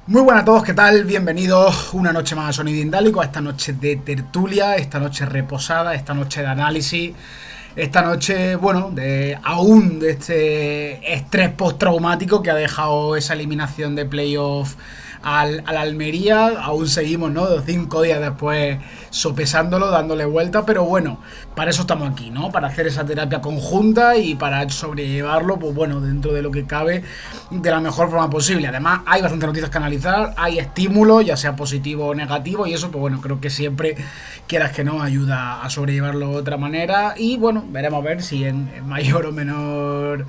Muy buenas a todos, ¿qué tal? Bienvenidos una noche más a Sonido Indálico, a esta noche de tertulia, esta noche reposada, esta noche de análisis, esta noche, bueno, de este estrés postraumático que ha dejado esa eliminación de playoff al Almería. Aún seguimos, ¿no? 5 días después sopesándolo, dándole vuelta, pero bueno, para eso estamos aquí, ¿no? Para hacer esa terapia conjunta y para sobrellevarlo, pues bueno, dentro de lo que cabe, de la mejor forma posible. Además, hay bastantes noticias que analizar, hay estímulos, ya sea positivo o negativo, y eso, pues bueno, creo que siempre, quieras que no, ayuda a sobrellevarlo de otra manera. Y bueno, veremos a ver si en mayor o menor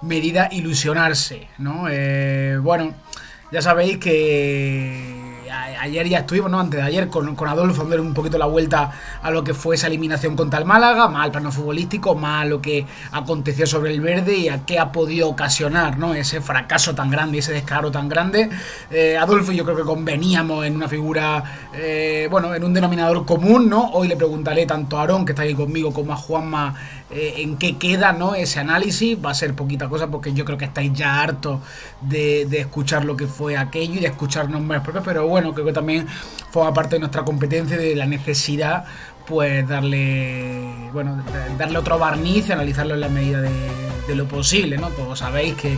medida ilusionarse, ¿no? Bueno, ya sabéis que ayer ya estuvimos, ¿no? Antes de ayer con Adolfo dándole un poquito la vuelta a lo que fue esa eliminación contra el Málaga, más al plano futbolístico, más a lo que aconteció sobre el verde y a qué ha podido ocasionar, ¿no? Ese fracaso tan grande, ese descaro tan grande. Adolfo y yo creo que conveníamos en una figura, bueno, en un denominador común, ¿no? Hoy le preguntaré tanto a Aarón, que está aquí conmigo, como a Juanma, en qué queda, ¿no? Ese análisis. Va a ser poquita cosa porque yo creo que estáis ya hartos de escuchar lo que fue aquello y de escuchar nombres propios, pero bueno, creo que también forma parte de nuestra competencia y de la necesidad, pues darle otro barniz y analizarlo en la medida de lo posible, ¿no? Todos sabéis que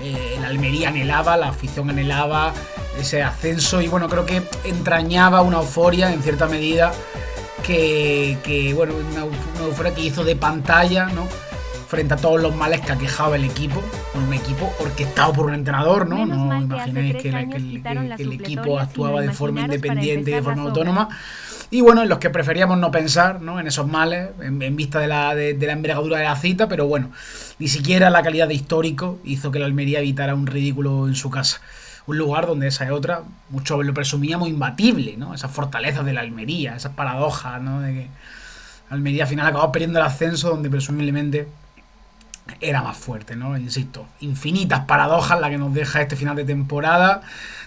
el Almería anhelaba, la afición anhelaba ese ascenso y bueno, creo que entrañaba una euforia en cierta medida bueno, una euforia que hizo de pantalla, ¿no? Frente a todos los males que aquejaba el equipo, un equipo orquestado por un entrenador, ¿no? No imaginéis que el equipo actuaba de forma independiente y de forma autónoma. Y bueno, en los que preferíamos no pensar, ¿no? En esos males, en vista de la envergadura de la cita, pero bueno, ni siquiera la calidad de histórico hizo que la Almería evitara un ridículo en su casa. Un lugar donde esa es otra, muchos lo presumíamos imbatible, ¿no? Esas fortalezas de la Almería, esas paradojas, ¿no? De que Almería al final acabó perdiendo el ascenso donde presumiblemente era más fuerte, ¿no? Insisto, infinitas paradojas la que nos deja este final de temporada,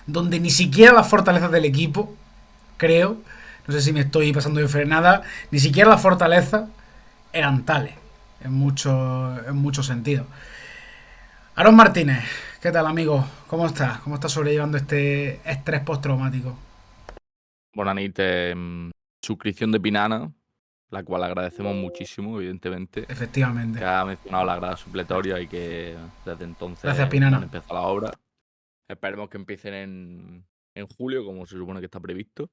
donde ni siquiera las fortalezas del equipo, creo, no sé si me estoy pasando de frenada, ni siquiera las fortalezas eran tales, en muchos sentidos. Aaron Martínez, ¿qué tal, amigo? ¿Cómo estás? ¿Cómo estás sobrellevando este estrés postraumático? Bona nit. Suscripción de Pinana, la cual agradecemos muchísimo, evidentemente, Efectivamente. que ha mencionado la grada supletoria y que desde Gracias, entonces no han Pinana. empezado la obra. Esperemos que empiecen en julio, como se supone que está previsto.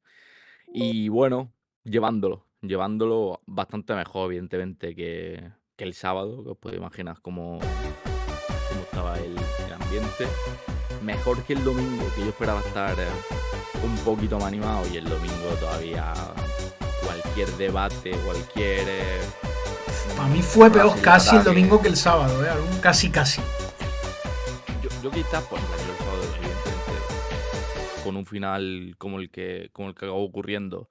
Y bueno, llevándolo bastante mejor, evidentemente, que el sábado, que os podéis imaginar cómo estaba el ambiente. Mejor que el domingo, que yo esperaba estar un poquito más animado, y el domingo todavía cualquier debate, Para mí fue peor frase casi el literal domingo que el sábado, ¿eh? Aaron? Casi, casi. yo quizás pues la el sábado, evidentemente, con un final como el que acabó ocurriendo,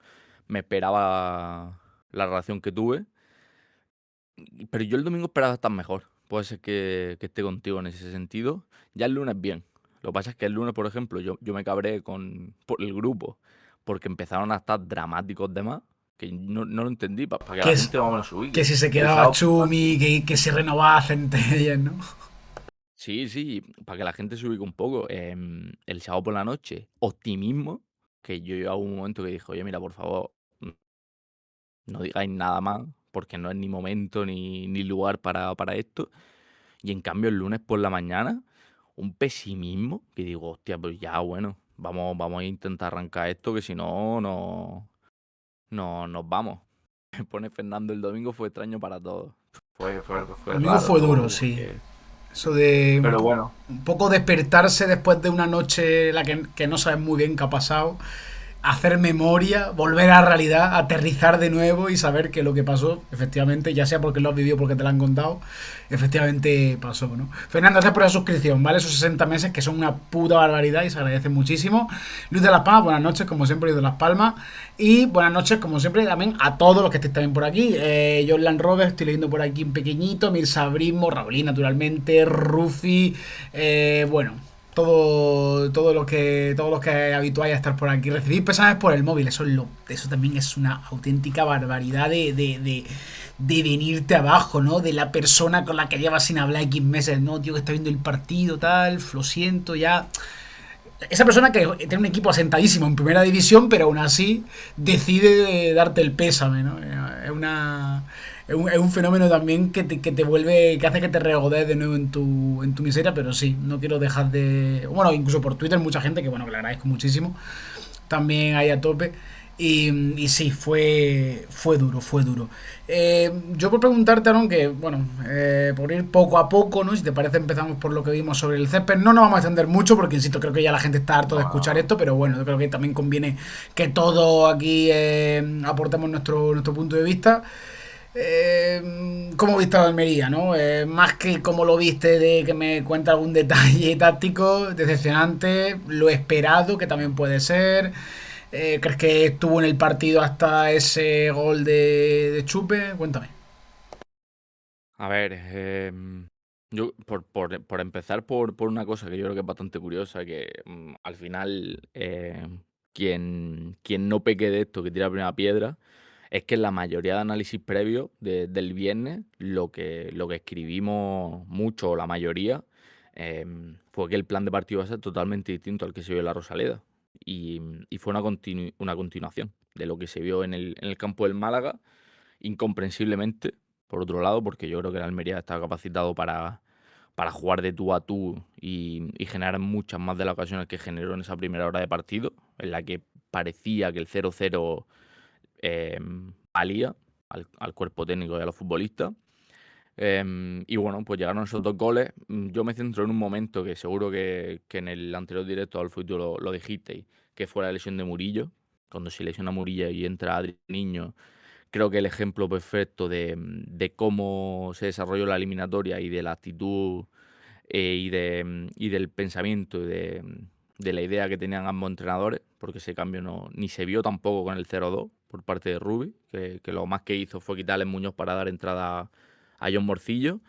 me esperaba la reacción que tuve, pero yo el domingo esperaba estar mejor. Puede ser que esté contigo en ese sentido. Ya el lunes bien. Lo que pasa es que el lunes, por ejemplo, yo me cabré por el grupo porque empezaron a estar dramáticos de más, que no lo entendí, para que Que, la es, gente más o menos se que ubique. si se El quedaba sábado, Chumi, que se renovaba Centelles, ¿no? sí, para que la gente se ubique un poco. El sábado por la noche, optimismo, que yo llevaba un momento que dije, oye, mira, por favor, no digáis nada más, porque no es ni momento ni lugar para esto. Y en cambio el lunes por la mañana, un pesimismo que digo, hostia, pues ya, bueno, vamos a intentar arrancar esto, que si no, no nos vamos. Me pone Fernando, el domingo fue extraño para todos. Fue El domingo raro fue duro, todo, sí. porque... Eso de Pero bueno, un poco despertarse después de una noche en la que no sabes muy bien qué ha pasado, hacer memoria, volver a la realidad, aterrizar de nuevo y saber que lo que pasó, efectivamente, ya sea porque lo has vivido o porque te lo han contado, efectivamente pasó, ¿no? Fernando, gracias por la suscripción, ¿vale? Esos 60 meses que son una puta barbaridad y se agradece muchísimo. Luis de las Palmas, buenas noches, como siempre, Luis de las Palmas. Y buenas noches, como siempre, también a todos los que estéis también por aquí. Jordan Robert, estoy leyendo por aquí un pequeñito, Mirza Brismo, Raulí, naturalmente, Rufi, bueno, todos los que habituáis a estar por aquí. Recibir mensajes por el móvil, eso también es una auténtica barbaridad de venirte abajo, ¿no? De la persona con la que llevas sin hablar X meses, ¿no? Tío, que está viendo el partido, tal, lo siento, ya. esa persona que tiene un equipo asentadísimo en primera división, pero aún así decide darte el pésame, ¿no? Es un fenómeno también que te vuelve, que hace que te regodees de nuevo en tu miseria, pero sí, no quiero dejar de... Bueno, incluso por Twitter mucha gente, que bueno, que le agradezco muchísimo, también ahí a tope. Y sí, fue duro, fue duro. Yo por preguntarte, Aaron, que, bueno, por ir poco a poco, ¿no? Si te parece, empezamos por lo que vimos sobre el césped. No nos vamos a extender mucho porque, insisto, creo que ya la gente está harto de No, escuchar no. esto, pero bueno, yo creo que también conviene que todos aquí aportemos nuestro punto de vista. ¿Cómo viste a la Almería, no? Más que cómo lo viste de que me cuenta algún detalle táctico, decepcionante, lo esperado, que también puede ser. ¿Crees que estuvo en el partido hasta ese gol de Chupe? Cuéntame. A ver, yo por empezar por una cosa que yo creo que es bastante curiosa, que al final quien no peque de esto, que tira la primera piedra, es que en la mayoría de análisis previos del viernes, lo que escribimos mucho, o la mayoría, fue que el plan de partido va a ser totalmente distinto al que se vio en la Rosaleda. Y fue una continuación de lo que se vio en el campo del Málaga, incomprensiblemente, por otro lado, porque yo creo que el Almería está capacitado para jugar de tú a tú y generar muchas más de las ocasiones que generó en esa primera hora de partido, en la que parecía que el 0-0 valía al cuerpo técnico y a los futbolistas. Y bueno, pues llegaron esos dos goles. Yo me centro en un momento que seguro que en el anterior directo al fútbol lo dijisteis, que fue la lesión de Murillo. Cuando se lesiona Murillo y entra Adri Niño, creo que el ejemplo perfecto de cómo se desarrolló la eliminatoria y de la actitud y del pensamiento y de la idea que tenían ambos entrenadores, porque ese cambio ni se vio tampoco con el 0-2 por parte de Rubi, que lo más que hizo fue quitarle Muñoz para dar entrada a John Morcillo.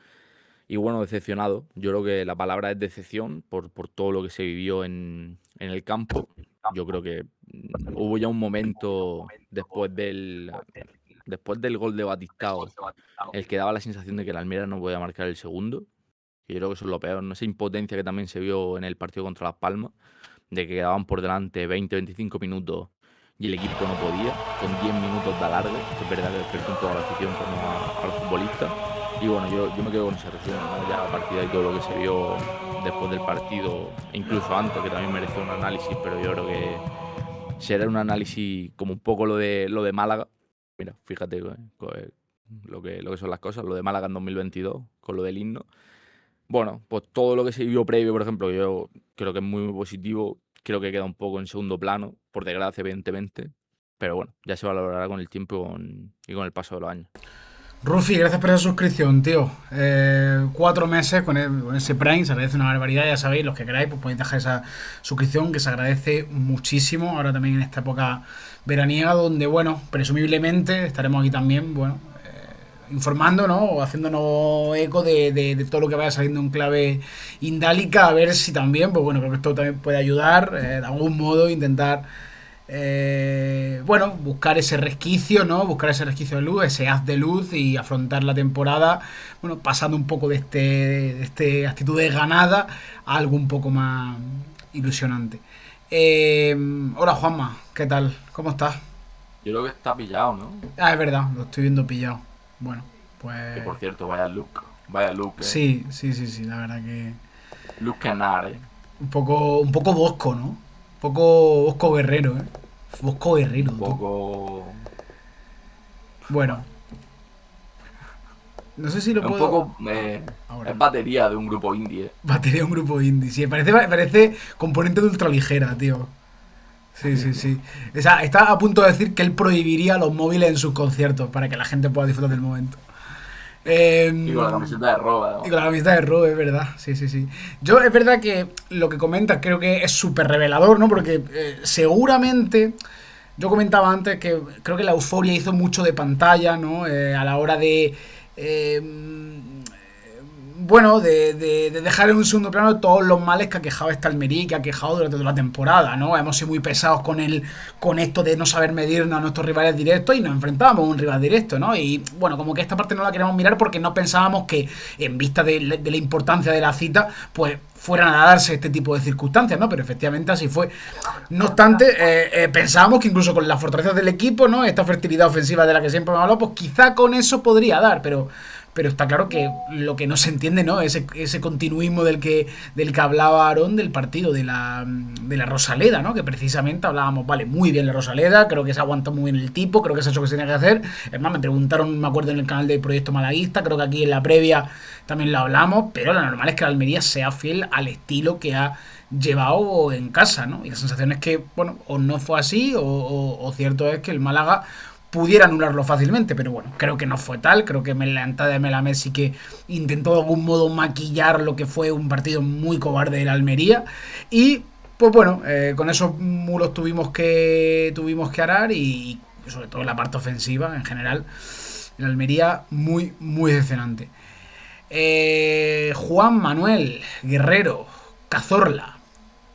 Y bueno, decepcionado. Yo creo que la palabra es decepción por todo lo que se vivió en el campo. Yo creo que hubo ya un momento después del gol de Batistao, el que daba la sensación de que el Almería no podía marcar el segundo. Y yo creo que eso es lo peor, ¿no? Esa impotencia que también se vio en el partido contra Las Palmas, de que quedaban por delante 20-25 minutos y el equipo no podía, con 10 minutos de alargue, que es verdad que despertó un poco a la afición, pero no a los futbolistas. Y bueno, yo me quedo con ese resumen, ¿no? Ya a partir de ahí todo lo que se vio después del partido, e incluso antes, que también mereció un análisis, pero yo creo que será un análisis como un poco lo de Málaga. Mira, fíjate lo que son las cosas, lo de Málaga en 2022, con lo del himno. Bueno, pues todo lo que se vivió previo, por ejemplo, yo creo que es muy, muy positivo. Creo que queda un poco en segundo plano, por desgracia, evidentemente. Pero bueno, ya se valorará con el tiempo y con el paso de los años. Rufi, gracias por esa suscripción, tío. 4 meses con ese Prime, se agradece una barbaridad, ya sabéis, los que queráis, pues podéis dejar esa suscripción que se agradece muchísimo. Ahora también en esta época veraniega, donde, bueno, presumiblemente estaremos aquí también, bueno, informando, ¿no? O haciéndonos eco de todo lo que vaya saliendo en clave indálica, a ver si también, pues bueno, creo que esto también puede ayudar, de algún modo, intentar bueno, buscar ese resquicio, ¿no? Buscar ese resquicio de luz, ese haz de luz y afrontar la temporada, bueno, pasando un poco de este actitud de ganada a algo un poco más ilusionante. Hola Juanma, ¿qué tal? ¿Cómo estás? Yo creo que está pillado, ¿no? Ah, es verdad, lo estoy viendo pillado. Bueno, Que pues por cierto, vaya look, sí, sí, sí, sí, la verdad que Luke Kennard, un poco bosco, ¿no? Un poco bosco guerrero, ¿eh? Bosco guerrero, un tú. poco, Bueno, no sé si lo es un puedo. poco, Ahora. es batería de un grupo indie, Batería de un grupo indie. Sí, parece componente de ultraligera, tío. Sí, sí, sí. O sea, está a punto de decir que él prohibiría los móviles en sus conciertos para que la gente pueda disfrutar del momento. y con la Eh, camiseta de roba, y ¿no? con la amistad de Rob, es verdad. Sí, sí, sí. Yo, es verdad que lo que comentas creo que es súper revelador, ¿no? Porque seguramente. Yo comentaba antes que creo que la euforia hizo mucho de pantalla, ¿no? A la hora de. bueno, de dejar en un segundo plano todos los males que ha quejado esta Almería y que ha quejado durante toda la temporada, ¿no? Hemos sido muy pesados con esto de no saber medirnos a nuestros rivales directos y nos enfrentábamos a un rival directo, ¿no? Y bueno, como que esta parte no la queremos mirar porque no pensábamos que, en vista de la importancia de la cita, pues fueran a darse este tipo de circunstancias, ¿no? Pero efectivamente así fue. No obstante, pensábamos que incluso con las fortalezas del equipo, ¿no? Esta fertilidad ofensiva de la que siempre hemos hablado, pues quizá con eso podría dar, pero está claro que lo que no se entiende, ¿no? Ese continuismo del que hablaba Aarón del partido de la Rosaleda, ¿no? Que precisamente hablábamos, vale, muy bien la Rosaleda, creo que se aguantó muy bien el tipo, creo que es eso que se tenía que hacer. Es más, me preguntaron, me acuerdo, en el canal de Proyecto Malaguista, creo que aquí en la previa también lo hablamos, pero lo normal es que la Almería sea fiel al estilo que ha llevado en casa, ¿no? Y la sensación es que, bueno, o no fue así, o cierto es que el Málaga pudiera anularlo fácilmente, pero bueno, creo que no fue tal, creo que la entrada de Melamed sí que intentó de algún modo maquillar lo que fue un partido muy cobarde del Almería y pues bueno, con esos muros tuvimos que arar y sobre todo la parte ofensiva en general, el Almería muy, muy decepcionante. Juan Manuel Guerrero, Cazorla.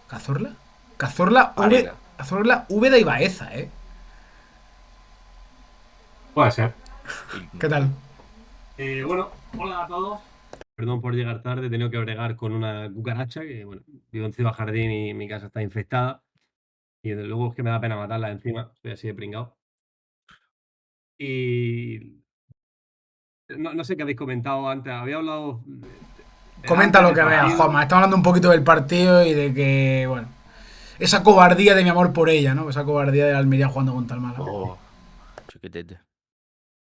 ¿Cazorla? Varela. Cazorla Úbeda y Baeza, ¿eh? Puede ser. ¿Qué tal? Bueno, hola a todos. Perdón por llegar tarde, he tenido que bregar con una cucaracha que, bueno, vivo en Ciudad Jardín y mi casa está infectada. Y desde luego es que me da pena matarla encima, soy así de pringado. Y no sé qué habéis comentado antes, había hablado Comenta antes lo del que veas, partido. Juanma. Estamos hablando un poquito del partido y de que, bueno, esa cobardía de mi amor por ella, ¿no? Esa cobardía de Almería jugando contra el Málaga. Oh, chiquitete.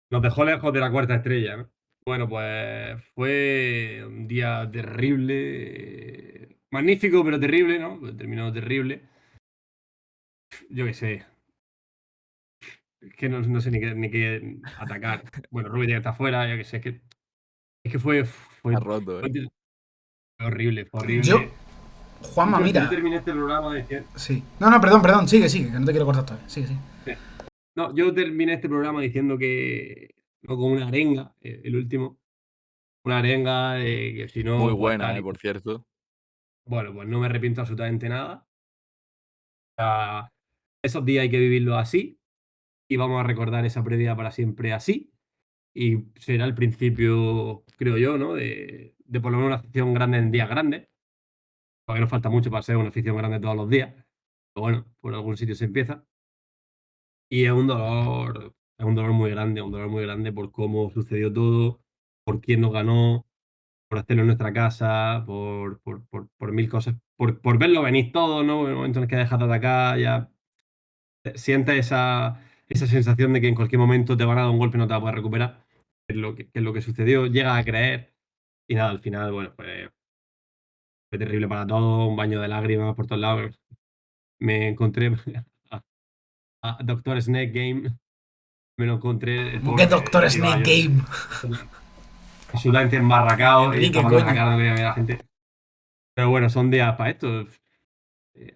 Nos dejó lejos de la cuarta estrella, ¿no? Bueno, pues fue un día terrible, magnífico pero terrible, ¿no? Pues terminó terrible. Yo qué sé, es que no sé ni qué atacar. Bueno, Rubio tiene que estar fuera, yo qué sé, es que Está roto, ¿eh? fue horrible, fue Yo, horrible. Juanma, Yo mira. terminé este programa diciendo, Sí. No, no, perdón, sigue, que no te quiero cortar todavía. Sigue, sigue. no, yo terminé este programa diciendo que, no, con una arenga, el último, una arenga, que si Muy no, pues buena, tal y por cierto. bueno, pues no me arrepiento absolutamente nada. Sea, esos días hay que vivirlos así y vamos a recordar esa previa para siempre así. Y será el principio, creo yo, ¿no? De por lo menos una afición grande en días grandes. Porque no falta mucho para ser una afición grande todos los días. Pero bueno, por algún sitio se empieza. Y es un dolor muy grande, un dolor muy grande por cómo sucedió todo, por quién nos ganó, por hacerlo en nuestra casa, por mil cosas, por verlo venir todo, ¿no? En el momento en el que dejas de atacar, ya sientes esa sensación de que en cualquier momento te van a dar un golpe y no te vas a poder recuperar, que es lo que sucedió, llegas a creer y nada, al final, bueno, pues fue terrible para todos, un baño de lágrimas por todos lados. Me encontré a, a Doctor Snake Game, me lo encontré, el Como que pobre Doctor llevaba Snake yo Game. absolutamente embarracado y Enrique, estaba dando la coño. cara, no quería ver a la gente. Pero bueno, son días para esto. Eh,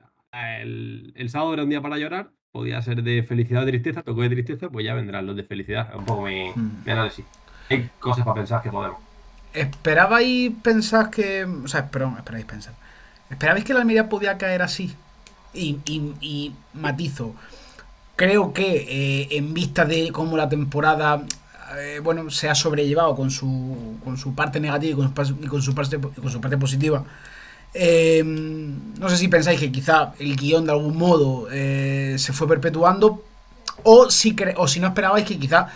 el sábado era un día para llorar, podía ser de felicidad o de tristeza, tocó de tristeza, pues ya vendrán los de felicidad. Es un poco mi análisis. Hay cosas para pensar que podemos. ¿Esperabais pensar que. O sea, perdón, esperabais pensar. ¿Esperabais que la Almería podía caer así? Y matizo. Creo que en vista de cómo la temporada bueno, se ha sobrellevado con su parte negativa y con su parte positiva, no sé si pensáis que quizá el guión de algún modo se fue perpetuando o si no esperabais que quizá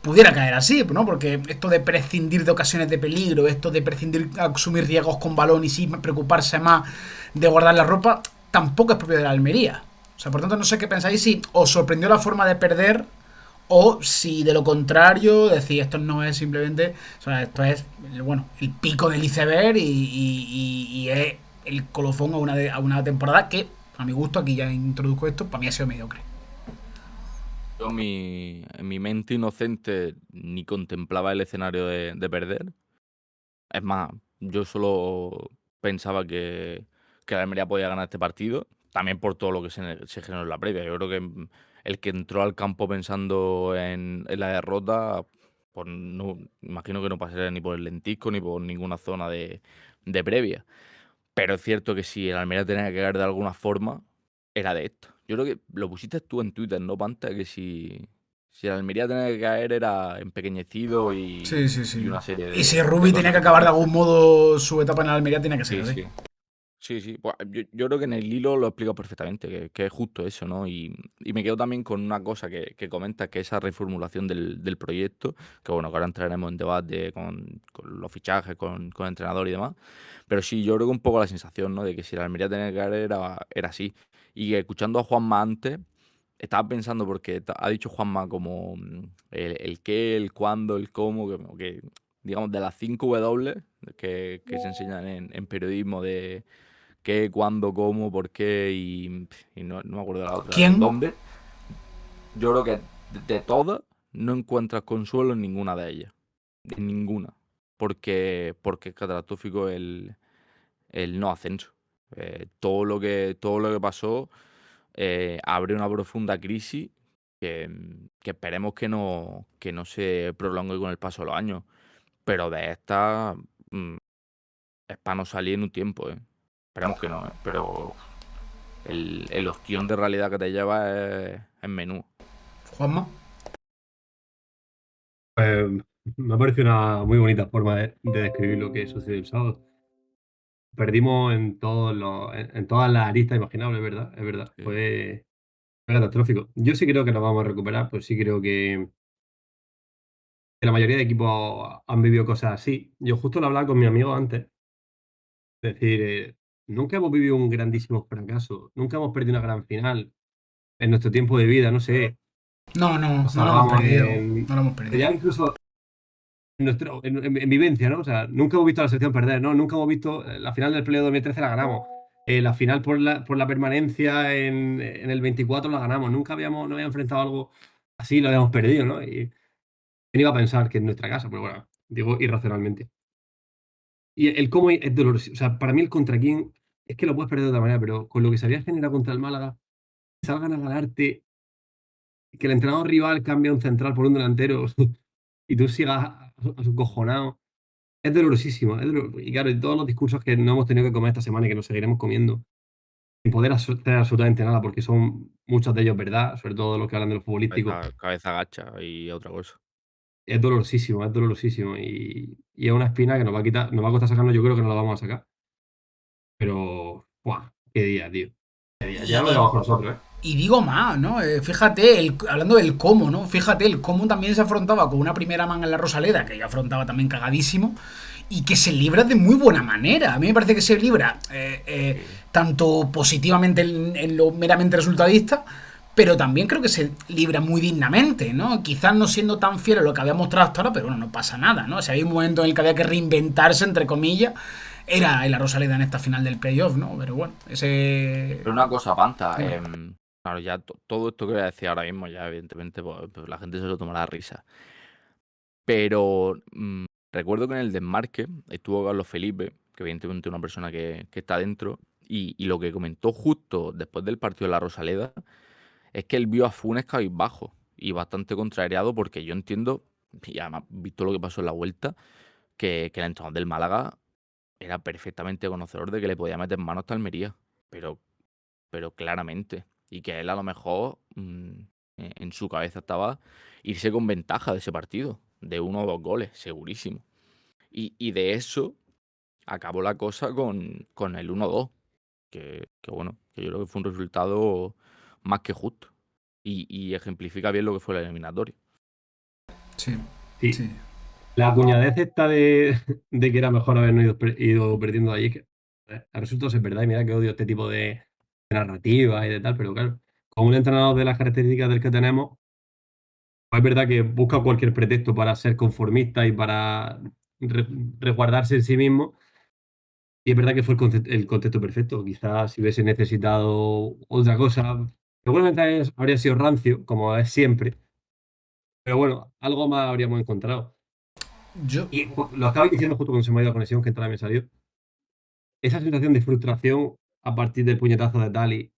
pudiera caer así, ¿no? Porque esto de prescindir de ocasiones de peligro, esto de prescindir de asumir riesgos con balón y sí preocuparse más de guardar la ropa, tampoco es propio de la Almería. O sea, por tanto, no sé qué pensáis si os sorprendió la forma de perder o si de lo contrario decís esto no es simplemente, o sea, esto es, bueno, el pico del iceberg y es el colofón a una temporada que, a mi gusto, aquí ya introduzco esto, para mí ha sido mediocre. Yo en mi mente inocente ni contemplaba el escenario de perder. Es más, yo solo pensaba que la Almería podía ganar este partido, también por todo lo que se generó en la previa. Yo creo que el que entró al campo pensando en la derrota, Pues no, imagino que no pasaría ni por el Lentisco ni por ninguna zona de previa. Pero es cierto que si el Almería tenía que caer de alguna forma, era de esto. Yo creo que lo pusiste tú en Twitter, ¿no, Panta? Que si el Almería tenía que caer era empequeñecido Sí, y, sí, y sí. una serie Y si de Rubi tenía cosas que que acabar de pasaron. algún modo su etapa en la Almería, tenía que ser Sí, así. sí. Sí, sí. Pues, yo creo que en el hilo lo explica perfectamente, que es justo eso, ¿no? Y me quedo también con una cosa que comentas, que esa reformulación del proyecto, que bueno, que ahora entraremos en debate con los fichajes, con el entrenador y demás. Pero sí, yo creo que un poco la sensación, ¿no? De que si la Almería tenía que caer era así. Y escuchando a Juanma antes, estaba pensando, porque ha dicho Juanma como el qué, el cuándo, el cómo, que digamos de las 5 W que se enseñan en periodismo de qué, cuándo, cómo, por qué y no me acuerdo de la otra, ¿Quién? dónde. Yo creo que de todas no encuentras consuelo en ninguna de ellas. En ninguna. Porque es catastrófico el no ascenso. Todo lo que pasó abre una profunda crisis que esperemos que no se prolongue con el paso de los años. Pero de esta mm, es para no salir en un tiempo, ¿eh? Esperemos que no, ¿eh? Pero el ostión de realidad que te lleva es menú. Juanma. Pues, me ha parecido una muy bonita forma de describir lo que sucedió el sábado. Perdimos en todas las aristas imaginables, ¿verdad? Es verdad. Sí, Fue catastrófico. Yo sí creo que nos vamos a recuperar, pues sí creo que la mayoría de equipos han vivido cosas así. Yo justo lo hablaba con mi amigo antes. Es decir, nunca hemos vivido un grandísimo fracaso, nunca hemos perdido una gran final en nuestro tiempo de vida, no sé, No, no, nos no lo hemos salvamos perdido. No lo hemos perdido. ya incluso en vivencia, ¿no? O sea, nunca hemos visto a la selección perder, ¿no? Nunca hemos visto la final del Play 2013 la ganamos. La final por la permanencia en el 24 la ganamos. Nunca no habíamos enfrentado algo así, lo habíamos perdido, ¿no? Y quién iba a pensar que en nuestra casa, pero bueno, digo irracionalmente. Y el cómo es doloroso. O sea, para mí el contra quién es que lo puedes perder de otra manera, pero con lo que se había generado contra el Málaga, salgan a ganarte, que el entrenador rival cambie un central por un delantero y tú sigas a su cojonado. Es dolorosísimo. Y claro, y todos los discursos que no hemos tenido que comer esta semana y que nos seguiremos comiendo, sin poder hacer absolutamente nada, porque son muchos de ellos verdad, sobre todo los que hablan de lo futbolístico. cabeza gacha y otra cosa. Es dolorosísimo, es dolorosísimo. Y es una espina que nos va a quitar, nos va a costar sacarnos, yo creo que no la vamos a sacar. Pero, ¡buah! ¡Qué día, tío! ¡Qué día! Y, Ya lo y- llevamos con nosotros, ¿eh? y digo más, ¿no? Fíjate, hablando del cómo, ¿no? Fíjate el cómo también se afrontaba con una primera manga en la Rosaleda, que ya afrontaba también cagadísimo, y que se libra de muy buena manera. A mí me parece que se libra Sí. tanto positivamente en lo meramente resultadista, pero también creo que se libra muy dignamente, ¿no? Quizás no siendo tan fiel a lo que había mostrado hasta ahora, pero bueno, no pasa nada, ¿no? Si había un momento en el que había que reinventarse, entre comillas, era en la Rosaleda en esta final del playoff, ¿no? Pero bueno, ese... Pero una cosa, Panta, Dime. claro, ya todo esto que voy a decir ahora mismo, ya evidentemente pues la gente se lo tomará a risa. Pero recuerdo que en el desmarque estuvo Carlos Felipe, que evidentemente es una persona que está dentro, y lo que comentó justo después del partido de la Rosaleda es que él vio a Funes cabizbajo y bastante contrariado, porque yo entiendo, y además visto lo que pasó en la vuelta, que el entrenador del Málaga era perfectamente conocedor de que le podía meter mano hasta Almería, pero, pero claramente. Y que él a lo mejor en su cabeza estaba irse con ventaja de ese partido, de 1 o 2 goles, segurísimo. Y de eso acabó la cosa con el 1-2, que bueno, que yo creo que fue un resultado más que justo. Y ejemplifica bien lo que fue la eliminatoria. Sí, Sí. sí. La cuñadez esta de que era mejor habernos ido perdiendo de allí, que ha resultado ser verdad. Y mira que odio este tipo de narrativa y de tal, pero claro, con un entrenador de las características del que tenemos, pues es verdad que busca cualquier pretexto para ser conformista y para re- resguardarse en sí mismo. Y es verdad que fue el contexto perfecto. Quizás si hubiese necesitado otra cosa, seguramente habría sido rancio, como es siempre. Pero bueno, algo más habríamos encontrado. Yo, Y lo estabais diciendo justo cuando se me ha ido la conexión, que entraba y me salió. Esa sensación de frustración a partir del puñetazo de Dali,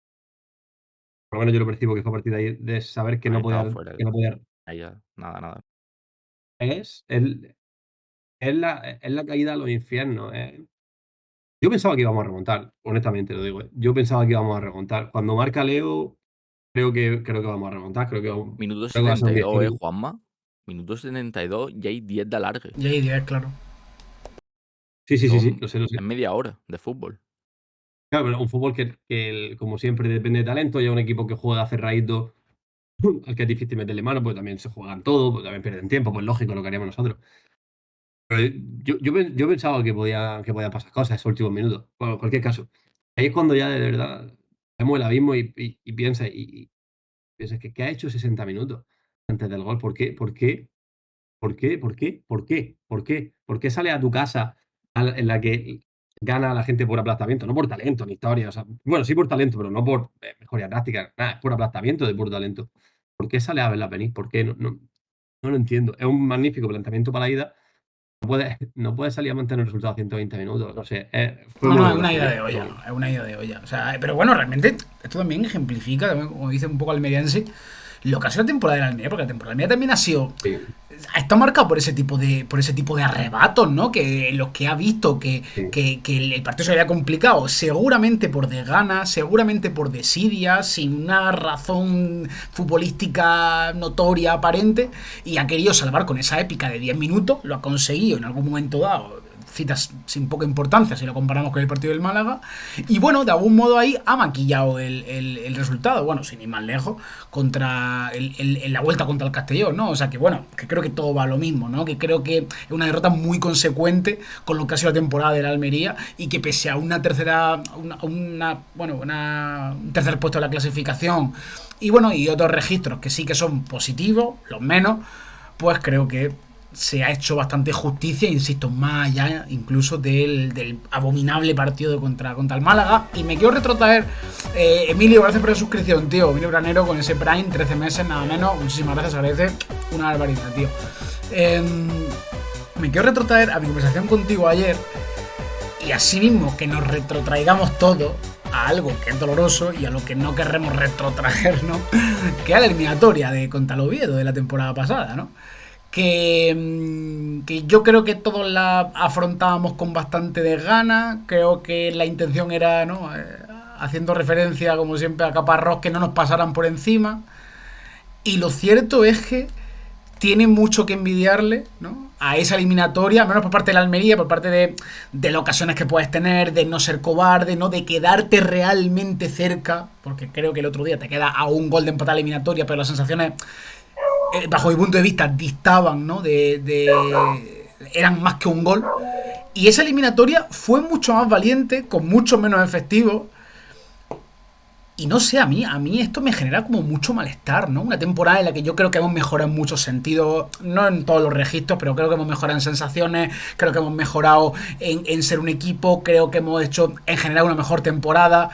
por lo menos yo lo percibo que fue a partir de ahí, de saber que Ahí no estaba podía, fuera. que no podía, Ahí ya, nada, nada. es la caída a los infiernos. Yo pensaba que íbamos a remontar, honestamente lo digo. Yo pensaba que íbamos a remontar. Cuando marca Leo, creo que vamos a remontar. Minuto Creo que va a ser un 72, 10. Juanma. Minuto 72 y hay 10 de alargue. Y hay 10, claro. Sí, Son- lo sé. Es media hora de fútbol. Claro, pero un fútbol que como siempre, depende de talento. Ya un equipo que juega cerradito, al que es difícil meterle mano, pues también se juegan todo, pues también pierden tiempo, pues lógico, lo que haríamos nosotros. Pero yo pensaba que podían pasar cosas esos últimos minutos. Bueno, en cualquier caso, ahí es cuando ya de verdad vemos el abismo y piensas que ¿qué ha hecho 60 minutos antes del gol? ¿Por qué? ¿Por qué? ¿Por qué? ¿Por qué? ¿Por qué? ¿Por qué? ¿Por qué sales a tu casa en la que gana la gente por aplastamiento? No por talento ni historia. O sea, bueno, sí por talento, pero no por mejoría táctica. Nada, es por aplastamiento de puro talento. ¿Por qué sales a verla venir? ¿Por qué? No lo entiendo. Es un magnífico planteamiento para la ida. No puedes salir a mantener el resultado a 120 minutos. No sé, fue No, muy no, es bueno una ida aquello. de olla, es una ida de olla. O sea, pero bueno, realmente esto también ejemplifica, también, como dice un poco Almeriense, lo que ha sido la temporada de la Almería, porque la temporada de la Almería también Sí, ha estado marcada por ese tipo de arrebatos, ¿no? Que los que ha visto sí. que el partido se había complicado, seguramente por desgana, seguramente por desidia, sin una razón futbolística notoria, aparente, y ha querido salvar con esa épica de 10 minutos, lo ha conseguido en algún momento dado, citas sin poca importancia si lo comparamos con el partido del Málaga. Y bueno, de algún modo ahí ha maquillado el resultado. Bueno, sin ir más lejos, en la vuelta contra el Castellón, ¿no? O sea que bueno, que creo que todo va a lo mismo, ¿no? Que creo que es una derrota muy consecuente con lo que ha sido la temporada de la Almería y que pese a una tercera, un tercer puesto de la clasificación y bueno, y otros registros que sí que son positivos, los menos, pues creo que se ha hecho bastante justicia, insisto, más allá incluso del abominable partido contra el Málaga. Y me quiero retrotraer, Emilio, gracias por la suscripción, tío. Emilio Granero con ese Prime, 13 meses, nada menos. Muchísimas gracias, agradece. Una barbaridad, tío. Me quiero retrotraer a mi conversación contigo ayer y así mismo que nos retrotraigamos todo a algo que es doloroso y a lo que no querremos retrotraernos, que es la eliminatoria de contra el Oviedo de la temporada pasada, ¿no? Que yo creo que todos la afrontábamos con bastante desgana. Creo que la intención era, ¿no? Haciendo referencia, como siempre, a Caparrós, que no nos pasaran por encima. Y lo cierto es que tiene mucho que envidiarle, ¿no? A esa eliminatoria, menos por parte de la Almería, por parte de las ocasiones que puedes tener, de no ser cobarde, ¿no? De quedarte realmente cerca, porque creo que el otro día te queda a un gol de empatar la eliminatoria, pero las sensaciones bajo mi punto de vista, distaban, ¿no? Eran más que un gol. Y esa eliminatoria fue mucho más valiente, con mucho menos efectivo. Y no sé, a mí esto me genera como mucho malestar, ¿no? Una temporada en la que yo creo que hemos mejorado en muchos sentidos, no en todos los registros, pero creo que hemos mejorado en sensaciones, creo que hemos mejorado en ser un equipo, creo que hemos hecho en general una mejor temporada.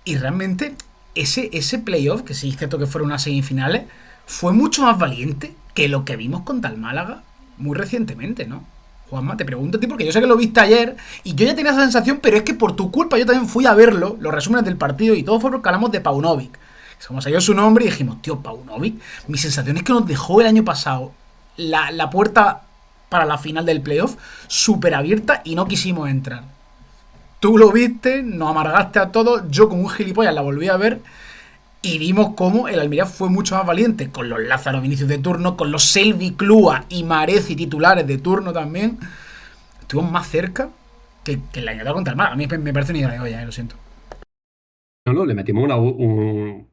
Y realmente ese playoff, que sí es cierto que fueron unas semifinales, fue mucho más valiente que lo que vimos contra el Málaga muy recientemente, ¿no? Juanma, te pregunto a ti porque yo sé que lo viste ayer y yo ya tenía esa sensación, pero es que por tu culpa yo también fui a verlo, los resúmenes del partido y todo fue porque hablamos de Paunovic. Como salió su nombre y dijimos, tío, Paunovic, mi sensación es que nos dejó el año pasado la puerta para la final del playoff súper abierta y no quisimos entrar. Tú lo viste, nos amargaste a todos, yo como un gilipollas la volví a ver y vimos cómo el Almería fue mucho más valiente con los Lázaro Vinicius de turno, con los Selvi Clua y Marezi titulares de turno también. Estuvimos más cerca que la añada contra el Málaga. A mí me parece una idea de olla, lo siento. No, le metimos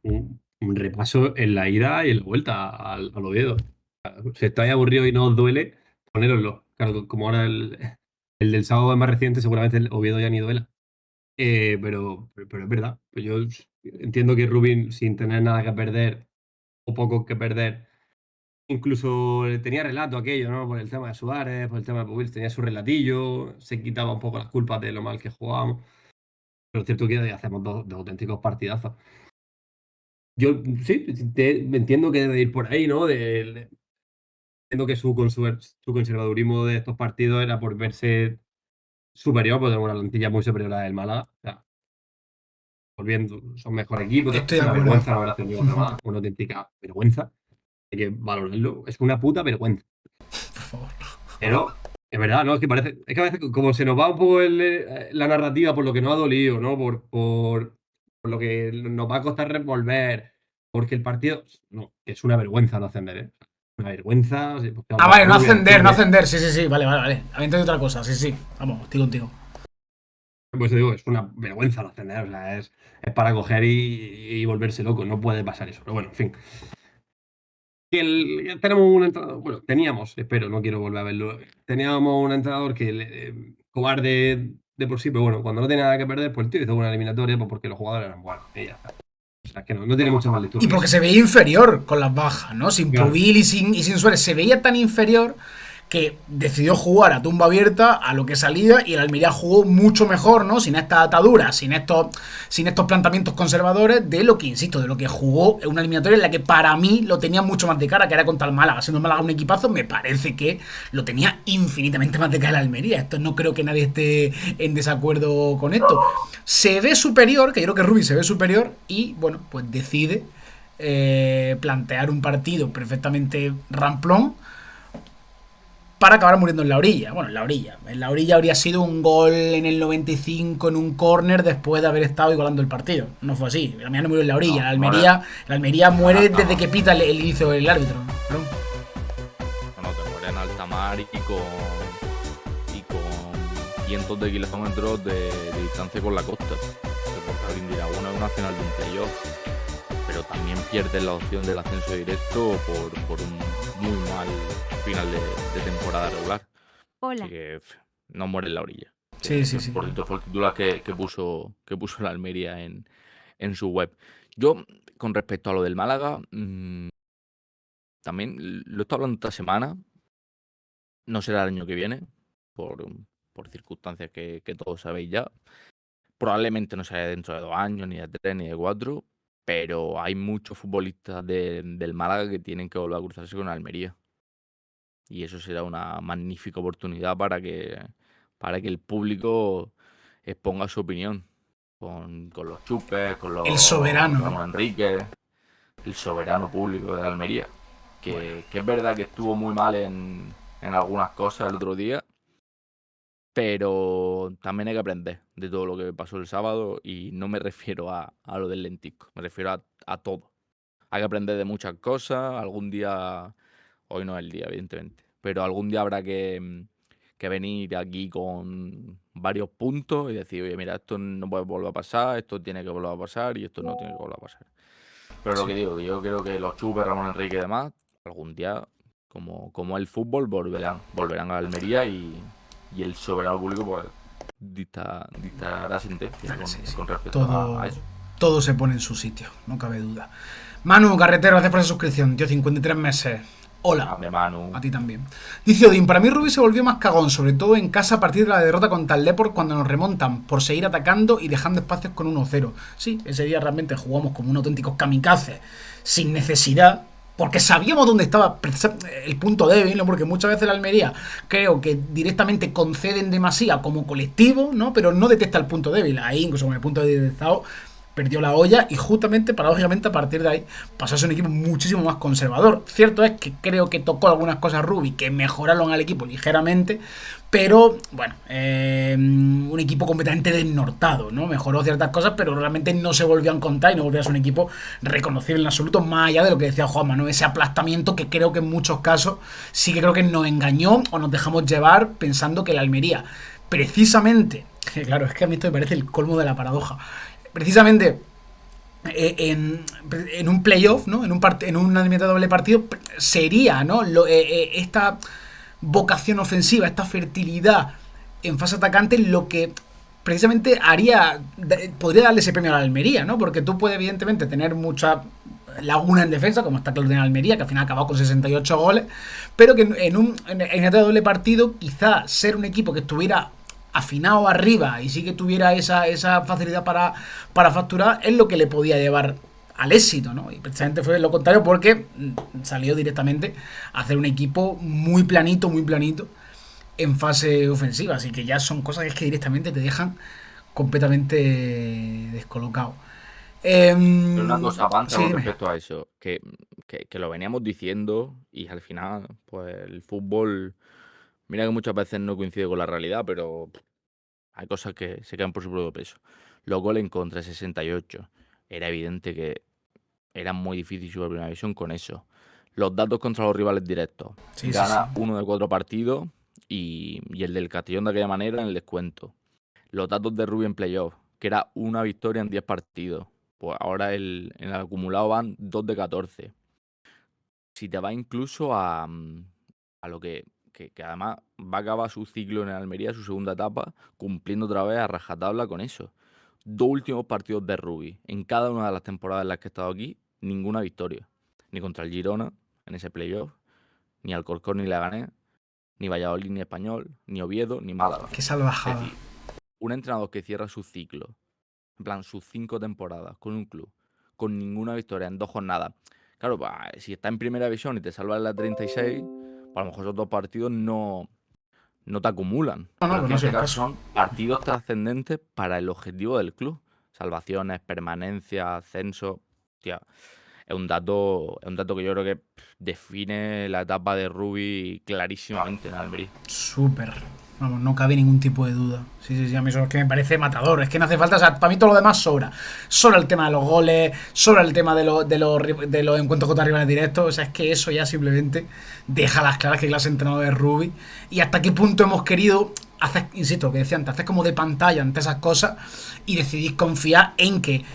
un repaso en la ida y en la vuelta al Oviedo. Si estáis aburridos y no os duele, ponéroslo. Claro, como ahora el del sábado es más reciente, seguramente el Oviedo ya ni duela. Pero es verdad. Pues yo entiendo que Rubin, sin tener nada que perder o poco que perder, incluso tenía relato aquello, ¿no? Por el tema de Suárez, por el tema de Pubil, tenía su relatillo, se quitaba un poco las culpas de lo mal que jugábamos. Pero es cierto que hacemos dos auténticos partidazos. Yo sí, entiendo que debe ir por ahí, ¿no? Entiendo que su conservadurismo de estos partidos era por verse superior, porque tenemos una plantilla muy superior a la del Málaga. O sea, volviendo, son mejor equipo. Estoy Es de una acuerdo. vergüenza no haber ascendido a Málaga, una auténtica vergüenza. hay que valorarlo. Es una puta vergüenza. Por favor. Pero, es verdad, ¿no? Es que a veces como se nos va un poco la narrativa por lo que nos ha dolido, ¿no? Por lo que nos va a costar revolver, porque el partido, no, es una vergüenza no ascender, ¿eh? Una vergüenza. Vale, no voy a ascender, decir, no ascender. Sí, vale. Había entendido otra cosa, sí. Vamos, estoy contigo. Pues te digo, es una vergüenza no ascender, o sea, es para coger y volverse loco, no puede pasar eso. Pero bueno, en fin. Tenemos un entrenador, bueno, teníamos, espero, no quiero volver a verlo. Teníamos un entrenador que cobarde de por sí, pero bueno, cuando no tenía nada que perder, pues el tío hizo una eliminatoria pues porque los jugadores eran buenos. Y ya está. O sea, que no tiene mucha más lectura. Y porque se veía inferior con las bajas, ¿no? Sin Claro. Pubil y sin Suárez. Se veía tan inferior que decidió jugar a tumba abierta a lo que salía y el Almería jugó mucho mejor, ¿no? Sin estas ataduras, sin estos planteamientos conservadores de lo que, insisto, de lo que jugó en una eliminatoria en la que para mí lo tenía mucho más de cara, que era contra el Málaga. Siendo el Málaga un equipazo, me parece que lo tenía infinitamente más de cara el Almería. Esto no creo que nadie esté en desacuerdo con esto. Se ve superior, que yo creo que Rubí se ve superior y, bueno, pues decide plantear un partido perfectamente ramplón para acabar muriendo en la orilla. Bueno, en la orilla. En la orilla habría sido un gol en el 95 en un córner después de haber estado igualando el partido. No fue así. El Almería no murió en la orilla. No, la Almería muere desde que pita el inicio del árbitro. ¿No? No, te muere en alta mar y con cientos de kilómetros de distancia con la costa. Que por alguien dirá, una es una final de un playoff, pero también pierdes la opción del ascenso directo por un muy mal final de temporada regular. Hola. Así que no muere en la orilla. Sí. Por cierto, fue el titular que puso la Almería en su web. Yo, con respecto a lo del Málaga, también lo he estado hablando esta semana. No será el año que viene, por circunstancias que todos sabéis ya. Probablemente no sea dentro de 2 años, ni de 3, ni de 4. Pero hay muchos futbolistas del Málaga que tienen que volver a cruzarse con Almería. Y eso será una magnífica oportunidad para que el público exponga su opinión con los chupes, con los El soberano. Ramón Enrique, el soberano público de Almería. Que es verdad que estuvo muy mal en algunas cosas el otro día, pero también hay que aprender de todo lo que pasó el sábado y no me refiero a lo del lentisco, me refiero a todo. Hay que aprender de muchas cosas, algún día, hoy no es el día evidentemente, pero algún día habrá que venir aquí con varios puntos y decir, oye, mira, esto no puede volver a pasar, esto tiene que volver a pasar y esto no tiene que volver a pasar. Pero lo que digo, que yo creo que los chupes, Ramón Enrique y demás, algún día, como el fútbol, volverán a Almería y el soberano público pues dictará sentencia con respecto a eso. Todo se pone en su sitio, no cabe duda. Manu Carretero, gracias por esa suscripción, tío, 53 meses. Hola. Manu. A ti también. Dice Odín, para mí Rubí se volvió más cagón, sobre todo en casa a partir de la derrota contra el Depor cuando nos remontan por seguir atacando y dejando espacios con 1-0. Sí, ese día realmente jugamos como un auténtico kamikaze, sin necesidad, porque sabíamos dónde estaba el punto débil, ¿no? Porque muchas veces la Almería creo que directamente conceden demasiado como colectivo, ¿no? Pero no detecta el punto débil. Ahí, incluso con el punto débil detectado, perdió la olla y justamente, paradójicamente, a partir de ahí pasó a ser un equipo muchísimo más conservador. Cierto es que creo que tocó algunas cosas Rubí que mejoraron al equipo ligeramente, pero bueno, un equipo completamente desnortado, ¿no? Mejoró ciertas cosas, pero realmente no se volvió a encontrar y no volvió a ser un equipo reconocible en absoluto, más allá de lo que decía Juanma, ¿no? Ese aplastamiento que creo que en muchos casos sí que creo que nos engañó o nos dejamos llevar pensando que la Almería, precisamente, claro, es que a mí esto me parece el colmo de la paradoja, precisamente en un playoff, ¿no? En una eliminatoria doble partido sería, ¿no? Esta vocación ofensiva, esta fertilidad en fase atacante, lo que precisamente podría darle ese premio a la Almería, ¿no? Porque tú puedes evidentemente tener mucha laguna en defensa, como está claro en Almería, que al final ha acabado con 68 goles, pero que en un doble partido quizá ser un equipo que estuviera afinado arriba y sí que tuviera esa facilidad para facturar es lo que le podía llevar al éxito, ¿no? Y precisamente fue lo contrario porque salió directamente a hacer un equipo muy planito en fase ofensiva, así que ya son cosas que directamente te dejan completamente descolocado. Pero una cosa avanza sí, con respecto a eso, que que lo veníamos diciendo y al final, pues el fútbol, mira que muchas veces no coincide con la realidad, pero hay cosas que se quedan por su propio peso. Los goles en contra, 68. Era evidente que era muy difícil subir a primera división con eso. Los datos contra los rivales directos. Sí, sí, Gana sí. 1 de 4 partidos y el del Castellón de aquella manera en el descuento. Los datos de Rubí en playoff, que era una victoria en 10 partidos. Pues ahora en el acumulado van 2 de 14. Si te vas incluso a lo que además va a acabar su ciclo en el Almería, su segunda etapa, cumpliendo otra vez a rajatabla con eso. 2 últimos partidos de Rubí. En cada una de las temporadas en las que he estado aquí, ninguna victoria. Ni contra el Girona, en ese playoff, ni Alcorcón ni Leganés, ni Valladolid ni Español, ni Oviedo, ni Málaga. Qué Es salvajada. decir, un entrenador que cierra su ciclo, en plan, sus 5 temporadas con un club, con ninguna victoria en 2 jornadas. Claro, pues, si está en primera división y te salvas en la 36, pues a lo mejor esos 2 partidos no te acumulan. No, Pero es pues que no en es este el caso caso. son partidos trascendentes para el objetivo del club. Salvaciones, permanencia, ascenso. Hostia, es un dato que yo creo que define la etapa de Rubí clarísimamente en Almería. Súper. Vamos, no cabe ningún tipo de duda. Sí, sí, sí, a mí eso es que me parece matador. Es que no hace falta, o sea, para mí todo lo demás sobra. Sobra el tema de los goles, sobra el tema de los encuentros contra rivales directos. O sea, es que eso ya simplemente deja las claras que clase de entrenador es Rubi. Y hasta qué punto hemos querido hacer, insisto, lo que decía antes, hacer como de pantalla ante esas cosas y decidís confiar en que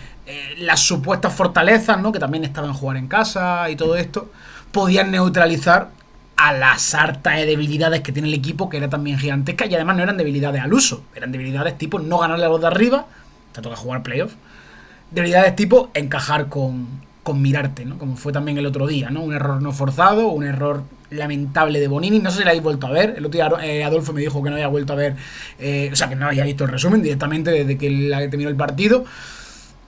las supuestas fortalezas, ¿no? Que también estaban jugar en casa y todo esto, podían neutralizar a la sarta de debilidades que tiene el equipo, que era también gigantesca, y además no eran debilidades al uso, eran debilidades tipo no ganarle a los de arriba, te toca jugar playoff, debilidades tipo encajar con mirarte, ¿no? Como fue también el otro día, ¿no? Un error no forzado, un error lamentable de Bonini, no sé si lo habéis vuelto a ver, el otro día Adolfo me dijo que no había vuelto a ver, o sea, que no había visto el resumen directamente desde que terminó el partido.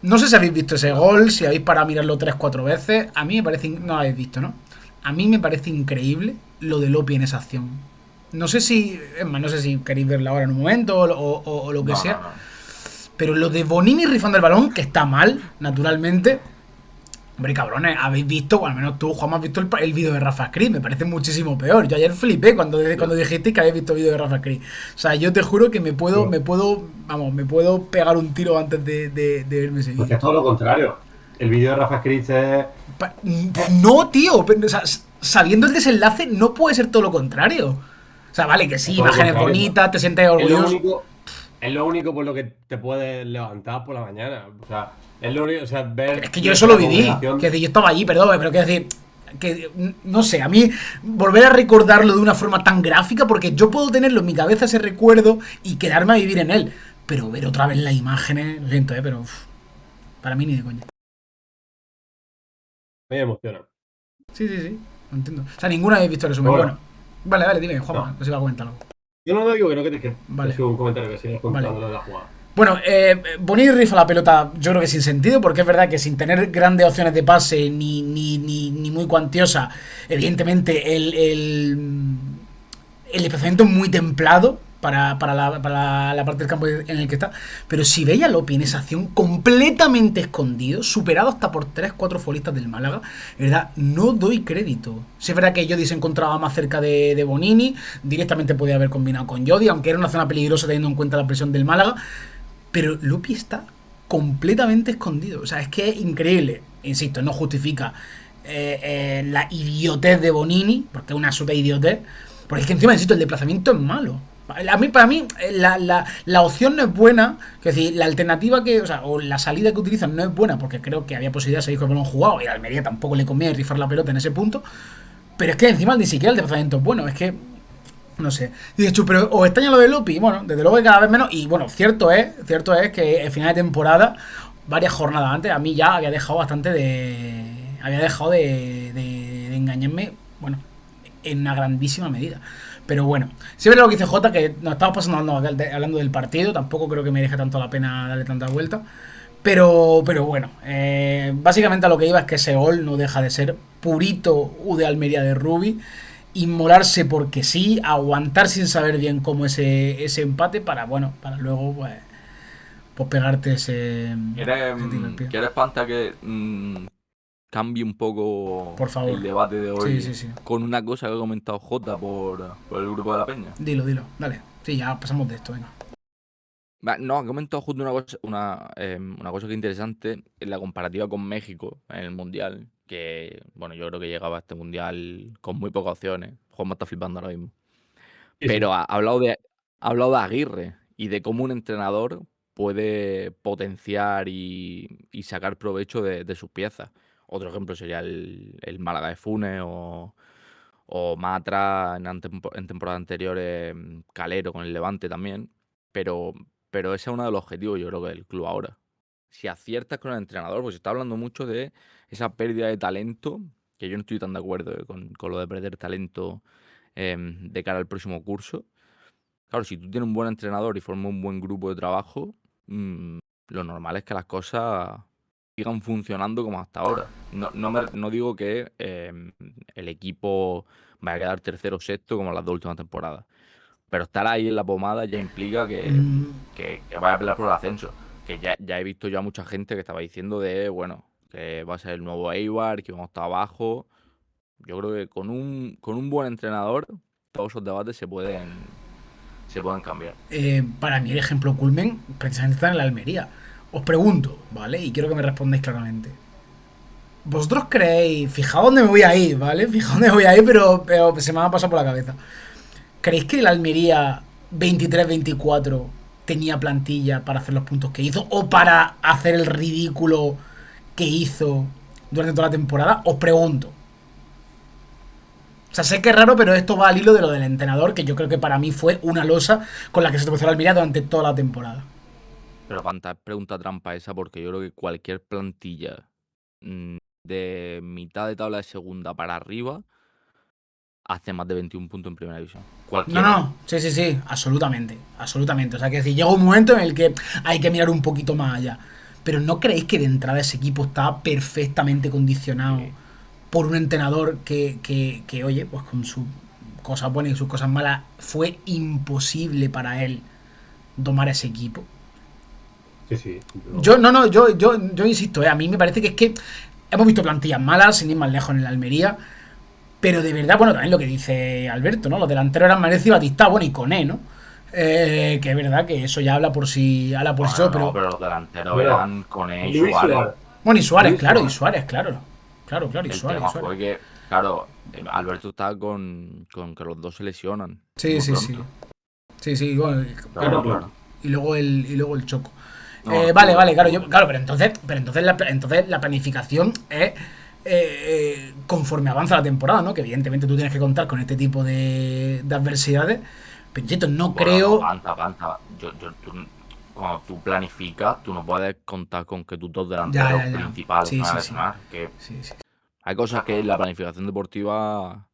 No sé si habéis visto ese gol, si habéis parado a mirarlo 3-4 veces, a mí me parece, no lo habéis visto, ¿no? A mí me parece increíble lo de Lopi en esa acción. No sé si, es más, no sé si queréis verla ahora en un momento o lo que sea. No. Pero lo de Bonini rifando el balón, que está mal, naturalmente. Hombre, cabrones, habéis visto, o al menos tú, Juan, has visto el vídeo de Rafa Cris. Me parece muchísimo peor. Yo ayer flipé cuando dijiste que habéis visto el vídeo de Rafa Cris. O sea, yo te juro que me puedo pegar un tiro antes de verme ese vídeo. Porque es todo lo contrario. El vídeo de Rafa Cris es... No, tío, pero, o sea, sabiendo el desenlace, no puede ser todo lo contrario. O sea, vale, que sí, imágenes bonitas, te sientes orgulloso. Es lo único por lo que te puedes levantar por la mañana. O sea, es lo único, o sea, ver... Es que yo eso lo viví. Que decir, yo estaba allí, perdón, pero quiero decir, que no sé, a mí volver a recordarlo de una forma tan gráfica, porque yo puedo tenerlo en mi cabeza ese recuerdo y quedarme a vivir en él. Pero ver otra vez las imágenes, lo siento, pero para mí ni de coña. Me emociona. Sí, lo entiendo. O sea, ninguna habéis visto el resumen. Bueno, vale, dime, Juanma, no sé si va a comentar algo. Yo no digo que no, que vale. un comentario que sigas contando de la jugada. Bueno, Bonini rifa la pelota, yo creo que sin sentido, porque es verdad que sin tener grandes opciones de pase ni muy cuantiosa, evidentemente el desplazamiento es muy templado para la parte del campo en el que está. Pero si veis a Lopi en esa acción completamente escondido, superado hasta por 3-4 futbolistas del Málaga, de verdad, no doy crédito. Si es verdad que Jodi se encontraba más cerca de Bonini, directamente podía haber combinado con Jodi, aunque era una zona peligrosa teniendo en cuenta la presión del Málaga. Pero Lopi está completamente escondido. O sea, es que es increíble. Insisto, no justifica la idiotez de Bonini, porque es una absoluta idiotez. Porque es que encima, insisto, el desplazamiento es malo. Para mí la opción no es buena. Es decir, la alternativa o la salida que utilizan no es buena, porque creo que había posibilidad de salir con el balón jugado y a Almería tampoco le conviene rifar la pelota en ese punto. Pero es que encima ni siquiera el desplazamiento es bueno. Es que no sé. Y de hecho, pero os extraña lo de Lopi. Bueno, desde luego que cada vez menos. Y bueno, cierto es que el final de temporada, varias jornadas antes, a mí ya había dejado bastante de. Había dejado de engañarme, bueno, en una grandísima medida. Pero bueno, siempre lo que dice Jota, que nos estamos pasando hablando del partido, tampoco creo que me deje tanto la pena darle tanta vuelta. Pero bueno, básicamente a lo que iba es que ese gol no deja de ser purito U de Almería de Rubi. Inmolarse porque sí, aguantar sin saber bien cómo ese empate para luego pues pegarte ese ¿Quieres, Panta, que cambie un poco Por favor. el debate de Sí, hoy sí, sí. con una cosa que ha comentado Jota por el grupo de la peña. Dilo, dale. Sí, ya pasamos de esto, venga. No, ha comentado justo una cosa que es interesante en la comparativa con México en el Mundial, que, bueno, yo creo que llegaba a este Mundial con muy pocas opciones. Juanma está flipando ahora mismo. Sí, sí. Pero ha hablado de Aguirre y de cómo un entrenador puede potenciar y sacar provecho de sus piezas. Otro ejemplo sería el Málaga de Funes o más atrás en temporadas anteriores Calero con el Levante también. Pero, pero ese es uno de los objetivos, yo creo que del club ahora. Si aciertas con el entrenador, pues se está hablando mucho de esa pérdida de talento, que yo no estoy tan de acuerdo con lo de perder talento de cara al próximo curso. Claro, si tú tienes un buen entrenador y formas un buen grupo de trabajo, mm, lo normal es que las cosas sigan funcionando como hasta ahora. No digo que el equipo vaya a quedar tercero o sexto como las dos últimas temporadas, pero estar ahí en la pomada ya implica que vaya a pelear por el ascenso. Que ya he visto yo a mucha gente que estaba diciendo bueno, que va a ser el nuevo Eibar, que vamos a estar abajo. Yo creo que con un buen entrenador todos esos debates se pueden cambiar. Para mí el ejemplo culmen precisamente está en la Almería. Os pregunto, ¿vale? Y quiero que me respondáis claramente. ¿Vosotros creéis, fijaos dónde me voy a ir, ¿vale? Fijaos dónde me voy a ir, pero se me ha pasado por la cabeza. ¿Creéis que la Almería 23-24 tenía plantilla para hacer los puntos que hizo o para hacer el ridículo que hizo durante toda la temporada? Os pregunto. O sea, sé que es raro, pero esto va al hilo de lo del entrenador, que yo creo que para mí fue una losa con la que se tropezó la Almería durante toda la temporada. Pero Panta, pregunta trampa esa, porque yo creo que cualquier plantilla de mitad de tabla de segunda para arriba hace más de 21 puntos en primera división. No, Cualquiera. no, sí, sí, sí, absolutamente, absolutamente. O sea, que decir, llega un momento en el que hay que mirar un poquito más allá. Pero ¿no creéis que de entrada ese equipo está perfectamente condicionado Sí. por un entrenador que, oye, pues con sus cosas buenas y sus cosas malas, fue imposible para él domar ese equipo? Sí, sí. Yo insisto, a mí me parece que es que hemos visto plantillas malas, sin ir más lejos en el Almería, pero de verdad, bueno, también lo que dice Alberto, ¿no? Los delanteros eran Manecio y Batista, bueno, y Coné, ¿no? Que es verdad que eso ya habla por sí Bueno, solo, no, pero. pero los delanteros Bueno, eran Koné y Luis Suárez. Suárez. Bueno, y Suárez, Luis claro, y Suárez. Suárez, claro. Claro, claro, y El Suárez, y tema Suárez. fue que, claro, Alberto estaba con que los dos se lesionan Sí, muy sí, sí. pronto. Sí, sí, bueno, Claro, Claro, claro. claro. claro. Y luego el Choco. No, Vale, estuvo, vale, claro, estuvo. claro, pero entonces la planificación es conforme avanza la temporada, ¿no? Que evidentemente tú tienes que contar con este tipo de adversidades. Pero insisto, no Bueno, no, creo. Panta. Cuando tú planificas, tú no puedes contar con que tus dos Ya, delanteros ya, ya. principales se Sí, van a sí, sí. lesionar. Que Sí, sí. hay cosas que en la planificación deportiva.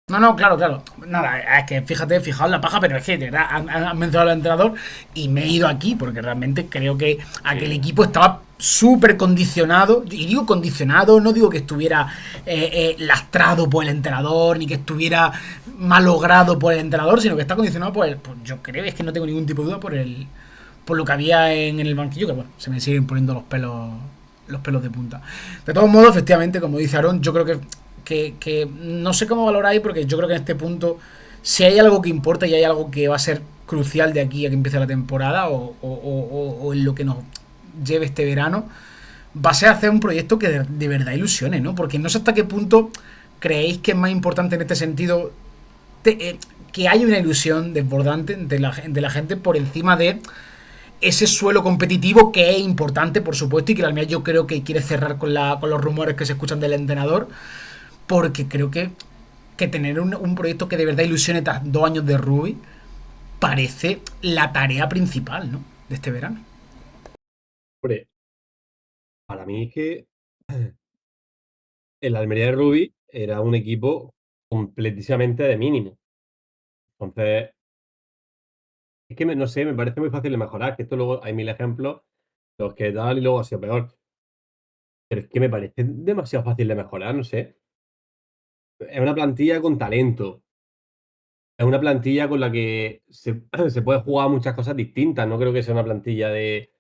No, no, claro, claro. Nada, es que fijaos en la paja, pero es que de verdad han mencionado al entrenador y me he ido aquí porque realmente creo que aquel Sí. equipo estaba súper condicionado. Y digo condicionado, no digo que estuviera lastrado por el entrenador ni que estuviera malogrado por el entrenador, sino que está condicionado yo creo, es que no tengo ningún tipo de duda por lo que había en el banquillo, que bueno, se me siguen poniendo los pelos de punta. De todos modos, efectivamente, como dice Aaron, yo creo que no sé cómo valoráis, porque yo creo que en este punto, si hay algo que importa y hay algo que va a ser crucial de aquí a que empiece la temporada o en lo que nos lleve este verano, va a ser hacer un proyecto que de verdad ilusione, ¿no? Porque no sé hasta qué punto creéis que es más importante en este sentido que haya una ilusión desbordante de la gente por encima de ese suelo competitivo que es importante, por supuesto, y que la Almería yo creo que quiere cerrar con los rumores que se escuchan del entrenador, porque creo que tener un proyecto que de verdad ilusione tras 2 años de Ruby parece la tarea principal, ¿no? De este verano. Hombre, para mí es que el Almería de Rubí era un equipo completísimamente de mínimo. Entonces, es que no sé, me parece muy fácil de mejorar, que esto luego hay mil ejemplos, los que tal y luego ha sido peor. Pero es que me parece demasiado fácil de mejorar, no sé. Es una plantilla con talento. Es una plantilla con la que se puede jugar muchas cosas distintas. No creo que sea una plantilla de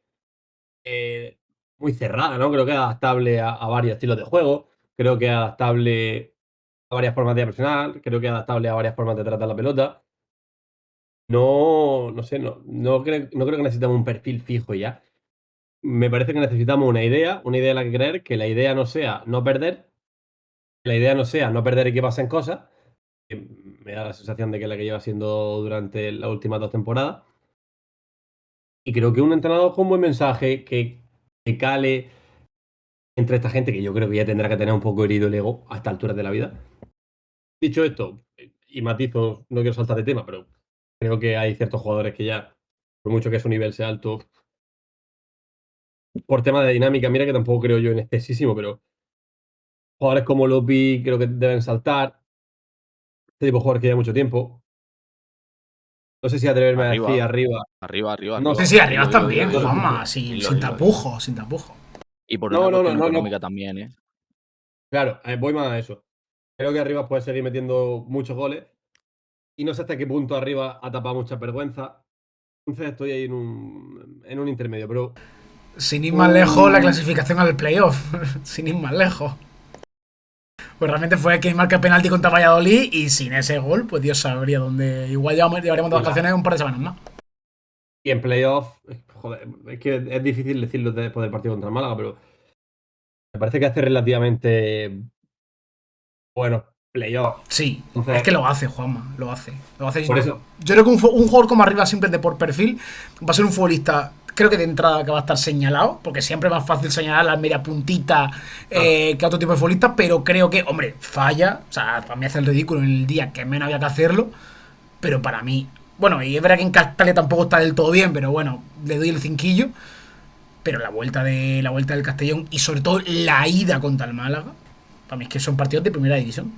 muy cerrada, ¿no? Creo que es adaptable a varios estilos de juego. creo que es adaptable a varias formas de presionar, creo que es adaptable a varias formas de tratar la pelota. No sé, no creo que necesitamos un perfil fijo ya. Me parece que necesitamos una idea en la que creer, que la idea no sea no perder, que la idea no sea no perder y que pasen cosas, que me da la sensación de que es la que lleva siendo durante las últimas 2 temporadas. Y creo que un entrenador con buen mensaje que cale entre esta gente, que yo creo que ya tendrá que tener un poco herido el ego a estas alturas de la vida. Dicho esto, y matizo, no quiero saltar de tema, pero creo que hay ciertos jugadores que ya, por mucho que su nivel sea alto, por tema de dinámica, mira que tampoco creo yo en excesísimo, pero jugadores como Lopi creo que deben saltar. Este tipo de jugadores que lleva mucho tiempo. No sé si atreverme a decir Arriba, arriba. arriba, arriba, No arriba. Sí, sé. arriba están bien, Yo lo Juanma, digo. sin Lo digo. tapujos, sin tapujos. Y por No, una no, no, cuestión no, no. económica también, ¿eh? Claro, voy más a eso. Creo que arriba puede seguir metiendo muchos goles. Y no sé hasta qué punto arriba ha tapado mucha vergüenza. Entonces estoy ahí en un intermedio. Pero Sin ir más lejos, la clasificación al playoff. Sin ir más lejos. Pues realmente fue quien marca penalti contra Valladolid y sin ese gol, pues Dios sabría dónde. Igual llevaríamos de vacaciones un par de semanas más. y en playoff, joder, es que es difícil decirlo después del partido contra el Málaga, pero me parece que hace relativamente buenos playoff. Sí, es Entonces, que lo hace, Juanma, lo hace. Lo hace. por eso, Yo creo que un jugador como arriba, siempre de por perfil, va a ser un futbolista, creo que de entrada que va a estar señalado, porque siempre es más fácil señalar a la media puntita que a otro tipo de futbolista, pero creo que, hombre, falla. O sea, para mí hace el ridículo en el día que menos había que hacerlo, pero para mí. Bueno, y es verdad que en Castalia tampoco está del todo bien, pero bueno, le doy el cinquillo. Pero la vuelta del Castellón y sobre todo la ida contra el Málaga, para mí es que son partidos de primera división.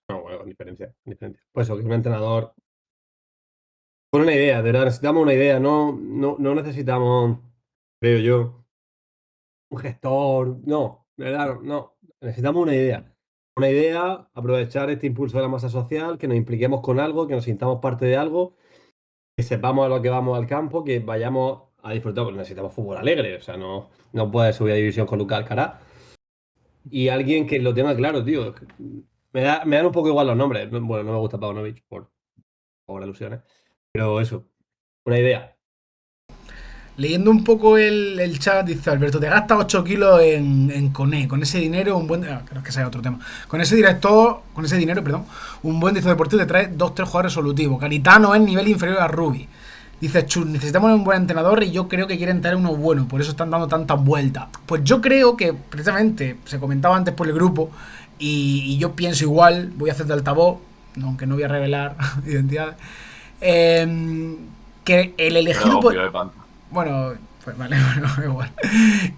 no, bueno, con diferencia, con diferencia. Pues eso, que un entrenador con una idea, de verdad, necesitamos una idea, no necesitamos, creo yo, un gestor, no, de verdad, no, necesitamos una idea. Una idea, aprovechar este impulso de la masa social, que nos impliquemos con algo, que nos sintamos parte de algo, que sepamos a lo que vamos al campo, que vayamos a disfrutar, porque necesitamos fútbol alegre, o sea, no puedes subir a división con Lucas Alcaraz. Y alguien que lo tenga claro, tío. Me dan un poco igual los nombres. Bueno, no me gusta Pavlovich por alusiones. Pero eso, una idea. Leyendo un poco el chat, dice Alberto, te gasta 8 kilos en Coné. Con ese dinero, un buen. Creo que ese es otro tema. Con ese dinero, perdón, un buen director deportivo te trae 2-3 jugadores solutivos. Caritano es nivel inferior a Rubi. Dice Chus, necesitamos un buen entrenador y yo creo que quieren traer uno bueno, por eso están dando tantas vueltas. Pues yo creo que, precisamente, se comentaba antes por el grupo, y yo pienso igual, voy a hacer de altavoz, aunque no voy a revelar identidades, que el elegido por. Bueno, pues vale, bueno, igual.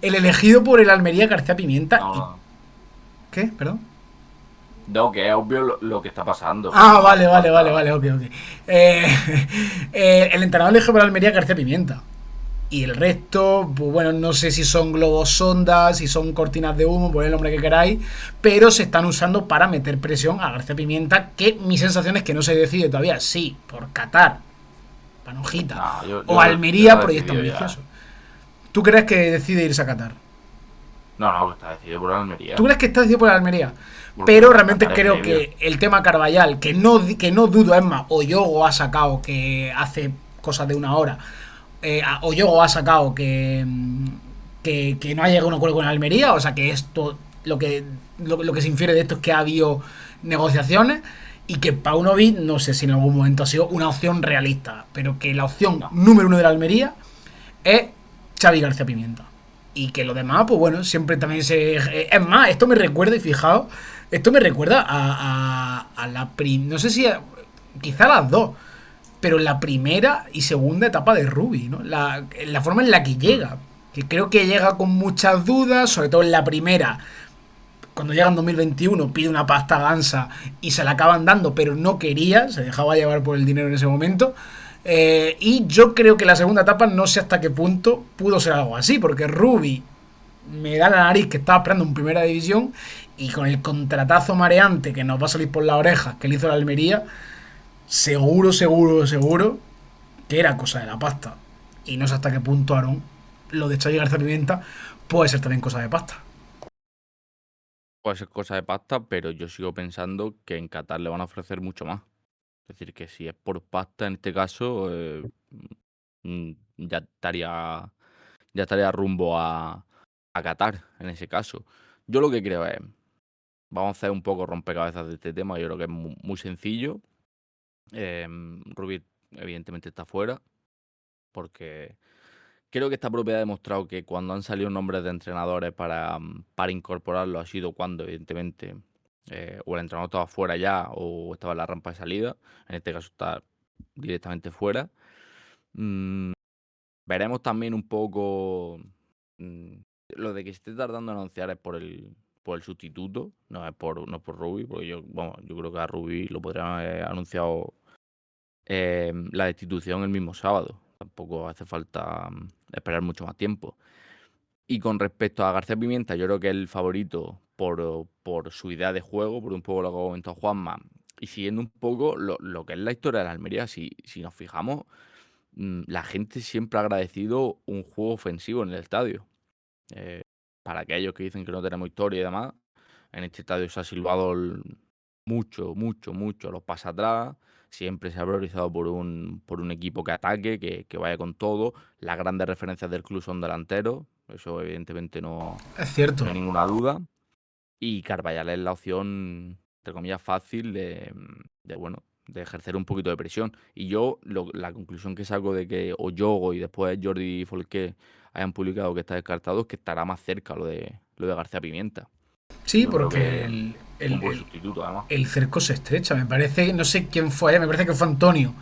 El elegido por el Almería, García Pimienta. No, ¿Qué? ¿Perdón? no, que es obvio lo que está pasando. Ah, vale, ok. El entrenador elegido por el Almería, García Pimienta. Y el resto, pues bueno, no sé si son globos sondas, si son cortinas de humo, por el nombre que queráis, pero se están usando para meter presión a García Pimienta, que mi sensación es que no se decide todavía, sí, por Qatar, Panojita, o Almería, proyecto ambicioso. ¿Tú crees que decide irse a Qatar? No, que está decidido por Almería. ¿Tú crees que está decidido por Almería? Porque Pero realmente Qatar es creo previo. que el tema Carvallal, que no dudo, es más, Oyogo ha sacado que hace cosas de una hora, Oyogo ha sacado que no ha llegado a un acuerdo con Almería, o sea que esto, lo que se infiere de esto es que ha habido negociaciones y que Paunovic, no sé si en algún momento ha sido una opción realista, pero que la opción número uno de la Almería es Xavi García Pimienta. Y que lo demás, pues bueno, siempre también se. Es más, esto me recuerda, y fijaos, esto me recuerda a la no sé si. Quizá las dos. Pero la primera y segunda etapa de Rubi, ¿no? La forma en la que llega. Que creo que llega con muchas dudas, sobre todo en la primera. Cuando llega en 2021 pide una pasta gansa y se la acaban dando, pero no quería, se dejaba llevar por el dinero en ese momento. Y yo creo que la segunda etapa no sé hasta qué punto pudo ser algo así, porque Rubi me da la nariz que estaba esperando en primera división y con el contratazo mareante que nos va a salir por las orejas que le hizo la Almería, seguro que era cosa de la pasta. Y no sé hasta qué punto, Aaron, lo de Xavi García Pimienta puede ser también cosa de pasta. Puede ser cosa de pasta, pero yo sigo pensando que en Qatar le van a ofrecer mucho más. Es decir, que si es por pasta en este caso, mm, ya estaría, ya estaría rumbo a Qatar en ese caso. Yo lo que creo es, vamos a hacer un poco rompecabezas de este tema, yo creo que es muy sencillo. Rubí evidentemente está fuera, porque creo que esta propiedad ha demostrado que cuando han salido nombres de entrenadores para incorporarlo ha sido cuando, evidentemente, o el entrenador estaba fuera ya o estaba en la rampa de salida. En este caso está directamente fuera. Mm, Veremos también un poco mm, lo de que se esté tardando en anunciar es por el sustituto, no es por Rubí, porque yo creo que a Rubí lo podrían haber anunciado la destitución el mismo sábado. Tampoco hace falta esperar mucho más tiempo. Y con respecto a García Pimienta, yo creo que es el favorito por su idea de juego, por un poco lo que ha comentado Juanma, y siguiendo un poco lo que es la historia de la Almería, si nos fijamos, la gente siempre ha agradecido un juego ofensivo en el estadio. Eh, para aquellos que dicen que no tenemos historia y demás, en este estadio se ha silbado mucho, mucho, mucho los pases atrás. Siempre se ha priorizado por un equipo que ataque, que vaya con todo. Las grandes referencias del club son delanteros. Eso evidentemente no, Es cierto. no hay ninguna duda. Y Carvajal es la opción, entre comillas, fácil bueno, de ejercer un poquito de presión. Y yo, la conclusión que saco de que Oyogo y después Jordi Folqué hayan publicado que está descartado es que estará más cerca lo de García Pimienta. Sí, Yo creo porque que un buen sustituto, además. el cerco se estrecha. Me parece, no sé quién fue, me parece que fue Antonio,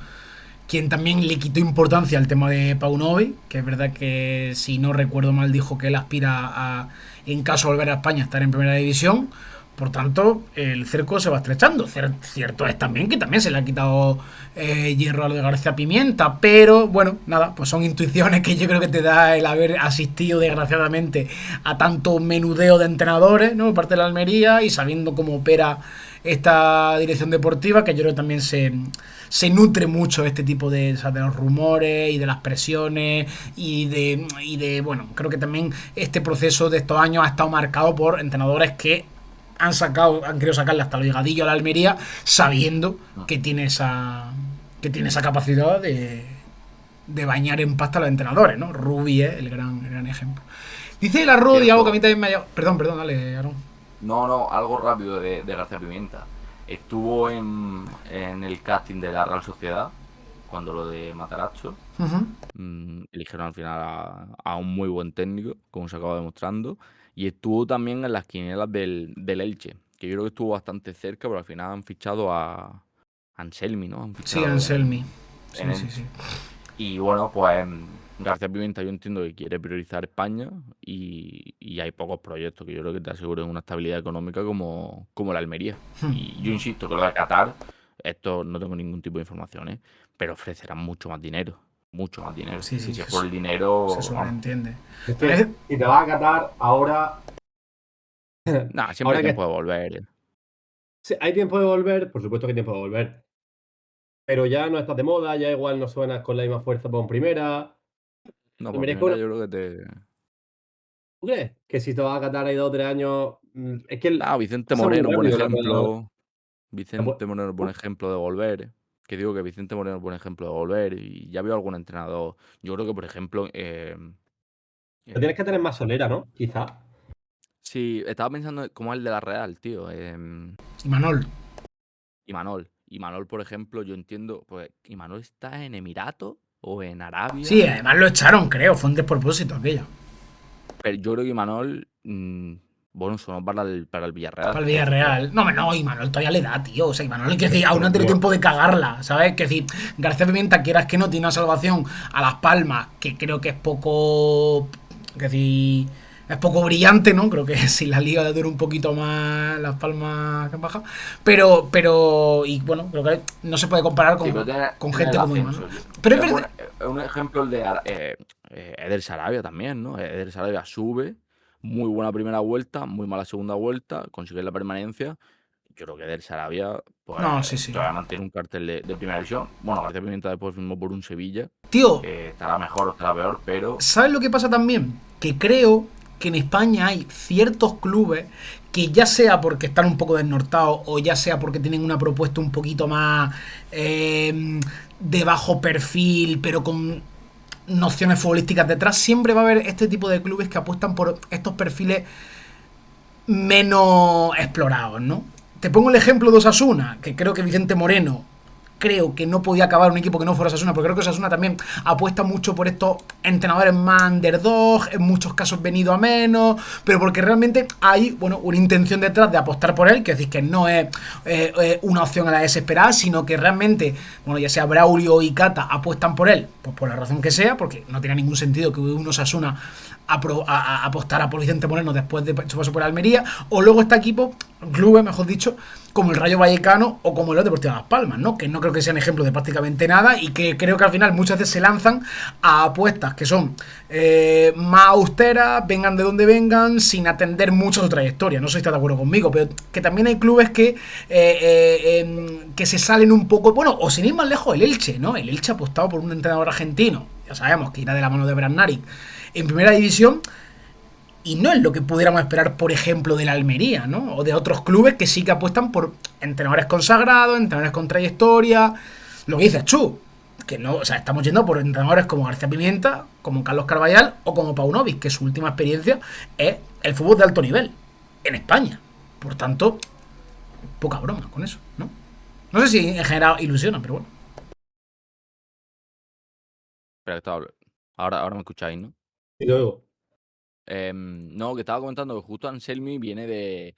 quien también le quitó importancia al tema de Paunovic, que es verdad que, si no recuerdo mal, dijo que él aspira a, en caso de volver a España, estar en primera división. Por tanto, el cerco se va estrechando. Cierto es también que también se le ha quitado hierro a lo de García Pimienta, pero bueno, nada, pues son intuiciones que yo creo que te da el haber asistido desgraciadamente a tanto menudeo de entrenadores, ¿no? Por parte de la Almería, y sabiendo cómo opera esta dirección deportiva, que yo creo que también se nutre mucho este tipo de, o sea, de los rumores y de las presiones y de, bueno, creo que también este proceso de estos años ha estado marcado por entrenadores que han querido sacarle hasta los llegadillos a la Almería, sabiendo que tiene esa capacidad de bañar en pasta a los entrenadores, ¿no? Rubi es el gran ejemplo. Dice el arroz y algo que a mí también me ha... Perdón, dale, Aaron. No, algo rápido de García Pimienta. Estuvo en el casting de la Real Sociedad, cuando lo de Matarazzo. Eligieron al final a un muy buen técnico, como se acaba demostrando. Y estuvo también en las quinielas del Elche, que yo creo que estuvo bastante cerca, pero al final han fichado a Anselmi, ¿no? Han Sí, fichado Anselmi. en Sí. Y bueno, pues García Pimienta yo entiendo que quiere priorizar España y hay pocos proyectos que yo creo que te aseguren una estabilidad económica como la Almería. Y yo insisto que lo de Qatar, esto no tengo ningún tipo de información, ¿eh? Pero ofrecerán mucho más dinero. Mucho más dinero. Sí, Si es que por el dinero, se vamos. sobreentiende. Es que si te vas a Qatar ahora, Nada, siempre ahora hay que tiempo de volver. sí, hay tiempo de volver, por supuesto que hay tiempo de volver. Pero ya no estás de moda, ya igual no suenas con la misma fuerza por primera. No, por Almería es que primera yo creo que te... ¿tú crees? Que si te vas a Qatar ahí 2 o 3 años, es que No, Vicente pasa muy Moreno, buen rápido ejemplo. la pue Vicente Moreno, buen ejemplo de volver. Que digo que Vicente Moreno es buen ejemplo de volver. Y ya veo algún entrenador. Yo creo que, por ejemplo, Lo tienes que tener por- más solera, ¿no? Quizás. sí, estaba pensando como el de la Real, tío. Imanol. Imanol, por ejemplo, yo entiendo. Pues, ¿Imanol está en Emiratos o en Arabia? Sí, además lo echaron, creo. Fue un despropósito aquello. Pero yo creo que Imanol, bueno, sonó para el Villarreal. Para el Por ejemplo. Villarreal. No, Imanol todavía le da, tío. O sea, Imanol hay que decir, aún no Pero, tiene tío, tiempo de cagarla, ¿sabes? Que decir, García Pimienta, quieras que no, tiene una salvación a Las Palmas, que creo que es poco. Que decir. Es poco brillante, ¿no? Creo que si la liga dura un poquito más, Las Palmas que han bajado. Y bueno, creo que no se puede comparar Sí, pero con tiene gente el como ascenso. Imanol. Pero es Es verdad. un ejemplo el de Eder Sarabia también, ¿no? Eder Sarabia sube, muy buena primera vuelta, muy mala segunda vuelta, consigue la permanencia. Yo creo que Eder Sarabia, pues, No, sí. todavía mantiene un cartel de primera división. Bueno, García Pimienta después firmó por un Sevilla, Tío, que estará mejor o estará peor, pero ¿sabes lo que pasa también? Que creo que en España hay ciertos clubes que ya sea porque están un poco desnortados o ya sea porque tienen una propuesta un poquito más de bajo perfil, pero con nociones futbolísticas detrás, siempre va a haber este tipo de clubes que apuestan por estos perfiles menos explorados, ¿no? Te pongo el ejemplo de Osasuna, que creo que Vicente Moreno creo que no podía acabar un equipo que no fuera Osasuna, porque creo que Osasuna también apuesta mucho por estos entrenadores más underdog, en muchos casos venido a menos, pero porque realmente hay, bueno, una intención detrás de apostar por él, que es decir, que no es una opción a la desesperada, sino que realmente, bueno, ya sea Braulio y Cata apuestan por él, pues por la razón que sea, porque no tiene ningún sentido que un Osasuna apostara por Vicente Moreno después de su paso por Almería, o luego está equipo, clubes, mejor dicho, como el Rayo Vallecano o como el Deportivo de Las Palmas, ¿no? Que no creo que sean ejemplos de prácticamente nada y que creo que al final muchas veces se lanzan a apuestas que son más austeras, vengan de donde vengan, sin atender mucho su trayectoria. No sé si estás de acuerdo conmigo, pero que también hay clubes que se salen un poco, bueno, o sin ir más lejos, el Elche, ¿no? El Elche ha apostado por un entrenador argentino, ya sabemos que irá de la mano de Brandnaric en primera división, y no es lo que pudiéramos esperar, por ejemplo, de la Almería, ¿no? O de otros clubes que sí que apuestan por entrenadores consagrados, entrenadores con trayectoria. Lo que dices Chu, que no, o sea, estamos yendo por entrenadores como García Pimienta, como Carlos Carballal o como Paunovic, que su última experiencia es el fútbol de alto nivel en España. Por tanto, poca broma con eso, ¿no? No sé si en general ilusiona, pero bueno. Espera, que estaba... Ahora me escucháis, ¿no? Y luego, No, que estaba comentando que justo Anselmi viene de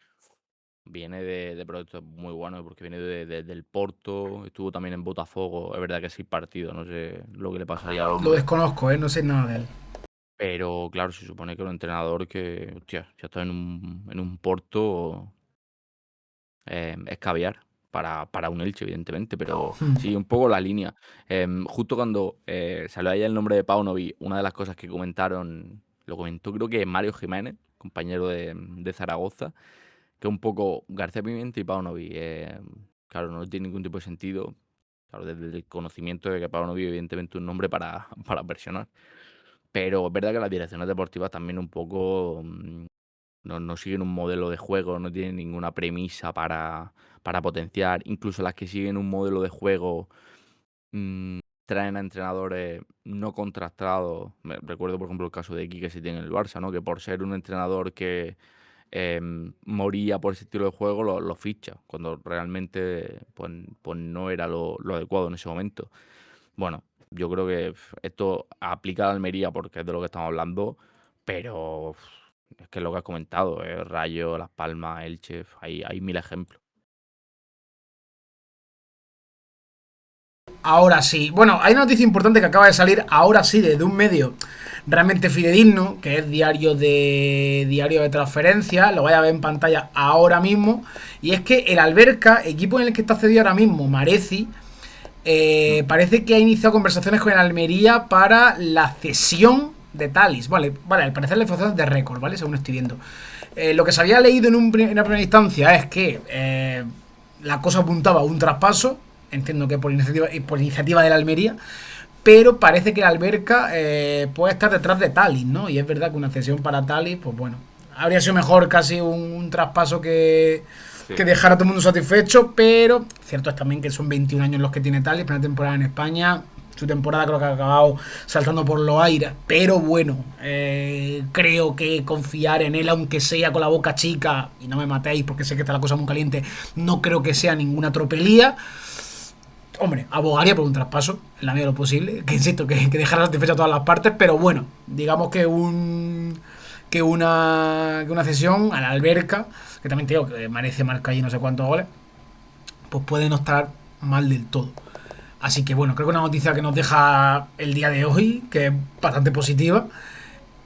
proyectos muy buenos porque viene del Porto, estuvo también en Botafogo, es verdad que 6 partidos, no sé lo que le pasaría al Lo hombre, desconozco, ¿eh? No sé nada de él. pero claro, se supone que era un entrenador que, hostia, si ha estado en un Porto, es caviar para un Elche, evidentemente, pero sí, un poco la línea. Justo cuando salió ahí el nombre de Paunovic, una de las cosas que comentaron, lo comentó creo que Mario Jiménez, compañero de Zaragoza, que un poco García Pimienta y Paunovic, claro, no tiene ningún tipo de sentido. Claro, desde el conocimiento de que Paunovic, evidentemente, es un nombre para versionar. Pero es verdad que las direcciones deportivas también un poco no siguen un modelo de juego, no tienen ninguna premisa para potenciar. Incluso las que siguen un modelo de juego mm, traen a entrenadores no contrastados. Recuerdo, por ejemplo, el caso de Quique Setién en el Barça, ¿no? Que por ser un entrenador que moría por ese estilo de juego, lo ficha, cuando realmente pues no era lo adecuado en ese momento. Bueno, yo creo que esto aplica a la Almería porque es de lo que estamos hablando, pero es que es lo que has comentado, Rayo, Las Palmas, Elche, hay mil ejemplos. Ahora sí. Bueno, hay una noticia importante que acaba de salir ahora sí desde un medio realmente fidedigno, que es diario de transferencia, lo vais a ver en pantalla ahora mismo, y es que el Alberca, equipo en el que está cedido ahora mismo, Mareci, parece que ha iniciado conversaciones con el Almería para la cesión de Talis. Vale, al parecer la información es de récord, ¿vale? Según estoy viendo. Lo que se había leído en una primera instancia es que la cosa apuntaba a un traspaso, entiendo que por iniciativa de la Almería, pero parece que la Alberca puede estar detrás de Talis, ¿no? Y es verdad que una cesión para Talis, pues bueno, habría sido mejor casi un traspaso que Sí. dejar a todo el mundo satisfecho, pero cierto es también que son 21 años los que tiene Talis, primera temporada en España, su temporada creo que ha acabado saltando por los aires, pero bueno, creo que confiar en él, aunque sea con la boca chica, y no me matéis porque sé que está la cosa muy caliente, no creo que sea ninguna tropelía. Hombre, abogaría por un traspaso, en la medida de lo posible, que insisto, que dejara satisfecha a todas las partes, pero bueno, digamos que una cesión a la Alberca, que también te digo que merece marca allí no sé cuántos goles, pues puede no estar mal del todo. Así que bueno, creo que una noticia que nos deja el día de hoy, que es bastante positiva,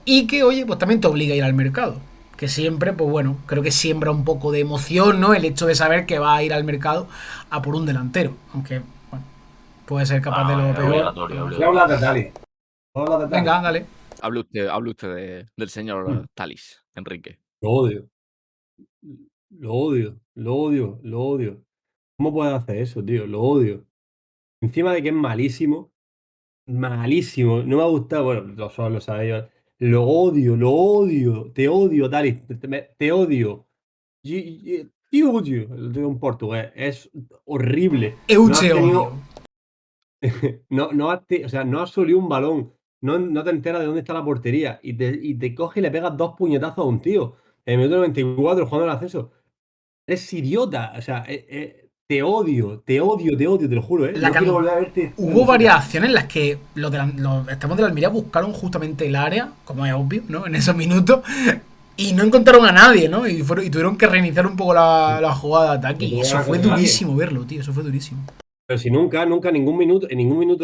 y que, oye, pues también te obliga a ir al mercado. Que siempre, pues bueno, creo que siembra un poco de emoción, ¿no? El hecho de saber que va a ir al mercado a por un delantero. Aunque, bueno, puede ser capaz de No, lo es peor. obligatorio, ¿qué hablas de obligatorio. Tali? ¿Hablas de Tali? Venga, dale. Hable usted del señor Mm, Talis, Enrique. Lo odio, lo odio, lo odio, lo odio. ¿Cómo puedes hacer eso, tío? Lo odio. Encima de que es malísimo, malísimo. No me ha gustado, bueno, lo sabéis. Lo odio, te odio, Dali, te odio. Te odio, lo digo en portugués, es horrible. Eu No has te odio. tenido, o sea, no has solido un balón, no te enteras de dónde está la portería y te coge y le pegas dos puñetazos a un tío en el minuto 94 jugando el ascenso. Eres idiota, o sea, te odio, te odio, te odio, te lo juro, ¿eh? La No quiero can- volver a verte Hubo nunca. varias acciones en las que los extremos de la Almería buscaron justamente el área, como es obvio, ¿no? En esos minutos. Y no encontraron a nadie, ¿no? Y tuvieron que reiniciar un poco la jugada de ataque. No Y tengo eso nada fue contra nadie. durísimo verlo, tío. Eso fue durísimo. Pero si nunca, en ningún minuto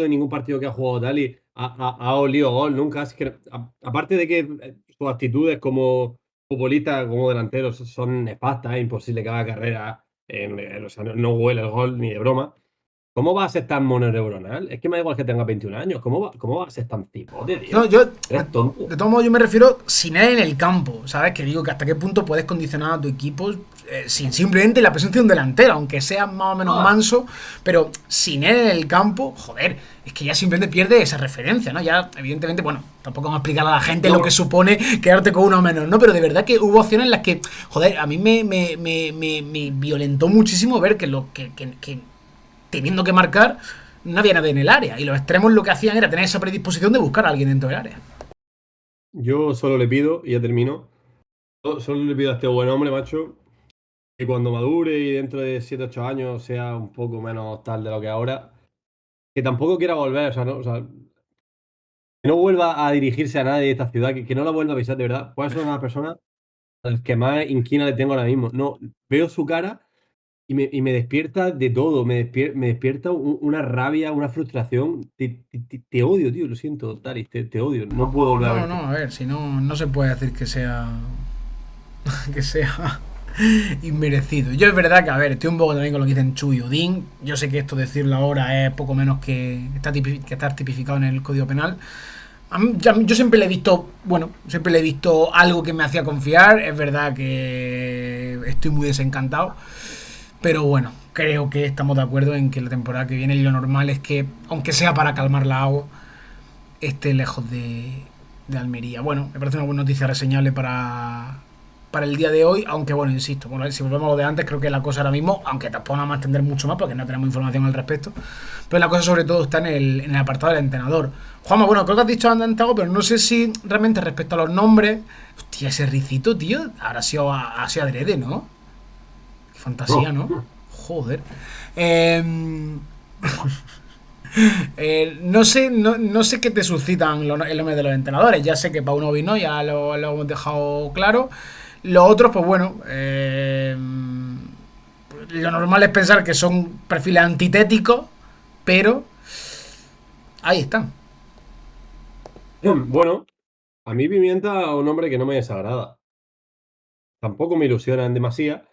de ningún partido que ha jugado Dali ha olido gol, nunca. Es que, aparte de que sus actitudes como futbolista, como delantero, son nefastas, es imposible que haga carrera, o sea, no huele el gol ni de broma. ¿Cómo va a ser tan mononeuronal? Es que me da igual que tenga 21 años. ¿Cómo va a ser tan cipote, No, tío? yo, Eres tonto. de todos modos, yo me refiero sin él en el campo, ¿sabes? Que digo que hasta qué punto puedes condicionar a tu equipo sin simplemente la presencia de un delantero, aunque sea más o menos Ah, manso, pero sin él en el campo, joder, es que ya simplemente pierde esa referencia, ¿no? Ya, evidentemente, bueno, tampoco vamos a explicar a la gente lo que no, supone quedarte con uno menos, ¿no? Pero de verdad que hubo opciones en las que, joder, a mí me violentó muchísimo ver que que teniendo que marcar, no había nadie en el área. Y los extremos lo que hacían era tener esa predisposición de buscar a alguien dentro del área. yo solo le pido, y ya termino, solo le pido a este buen hombre, macho, que cuando madure y dentro de 7 8 años sea un poco menos tal de lo que ahora, que tampoco quiera volver, o sea, que no vuelva a dirigirse a nadie de esta ciudad, que no la vuelva a pisar, de verdad. Puede ser una persona a la que más inquina le tengo ahora mismo. No, veo su cara y me despierta de todo, me despierta una rabia, una frustración. Te odio, tío, lo siento, Taris, te odio, no puedo volver a No, no, verte. a ver, si no, no se puede decir que sea. Que sea inmerecido. Yo es verdad que, a ver, estoy un poco también con lo que dicen Chuy Odín. Yo sé que esto decirlo ahora es poco menos que estar tipificado en el Código Penal. Yo siempre le he visto, bueno, siempre le he visto algo que me hacía confiar. Es verdad que estoy muy desencantado. Pero bueno, creo que estamos de acuerdo en que la temporada que viene lo normal es que, aunque sea para calmar la agua, esté lejos de Almería. Bueno, me parece una buena noticia reseñable para el día de hoy, aunque bueno, insisto, bueno, si volvemos a lo de antes, creo que la cosa ahora mismo, aunque tampoco vamos a extender mucho más porque no tenemos información al respecto, pero la cosa sobre todo está en el apartado del entrenador. Juanma, bueno, creo que has dicho antes algo, pero no sé si realmente respecto a los nombres, hostia, ese ricito, tío, ahora ha sido adrede, ¿no? Qué fantasía, ¿no? Joder. Eh, no sé, no sé qué te suscitan el nombre de los entrenadores. Ya sé que Paunovic no, ya lo hemos dejado claro. Los otros, pues bueno, lo normal es pensar que son perfiles antitéticos, pero ahí están. Bueno, a mí Pimienta es un hombre que no me desagrada. Tampoco me ilusiona en demasía,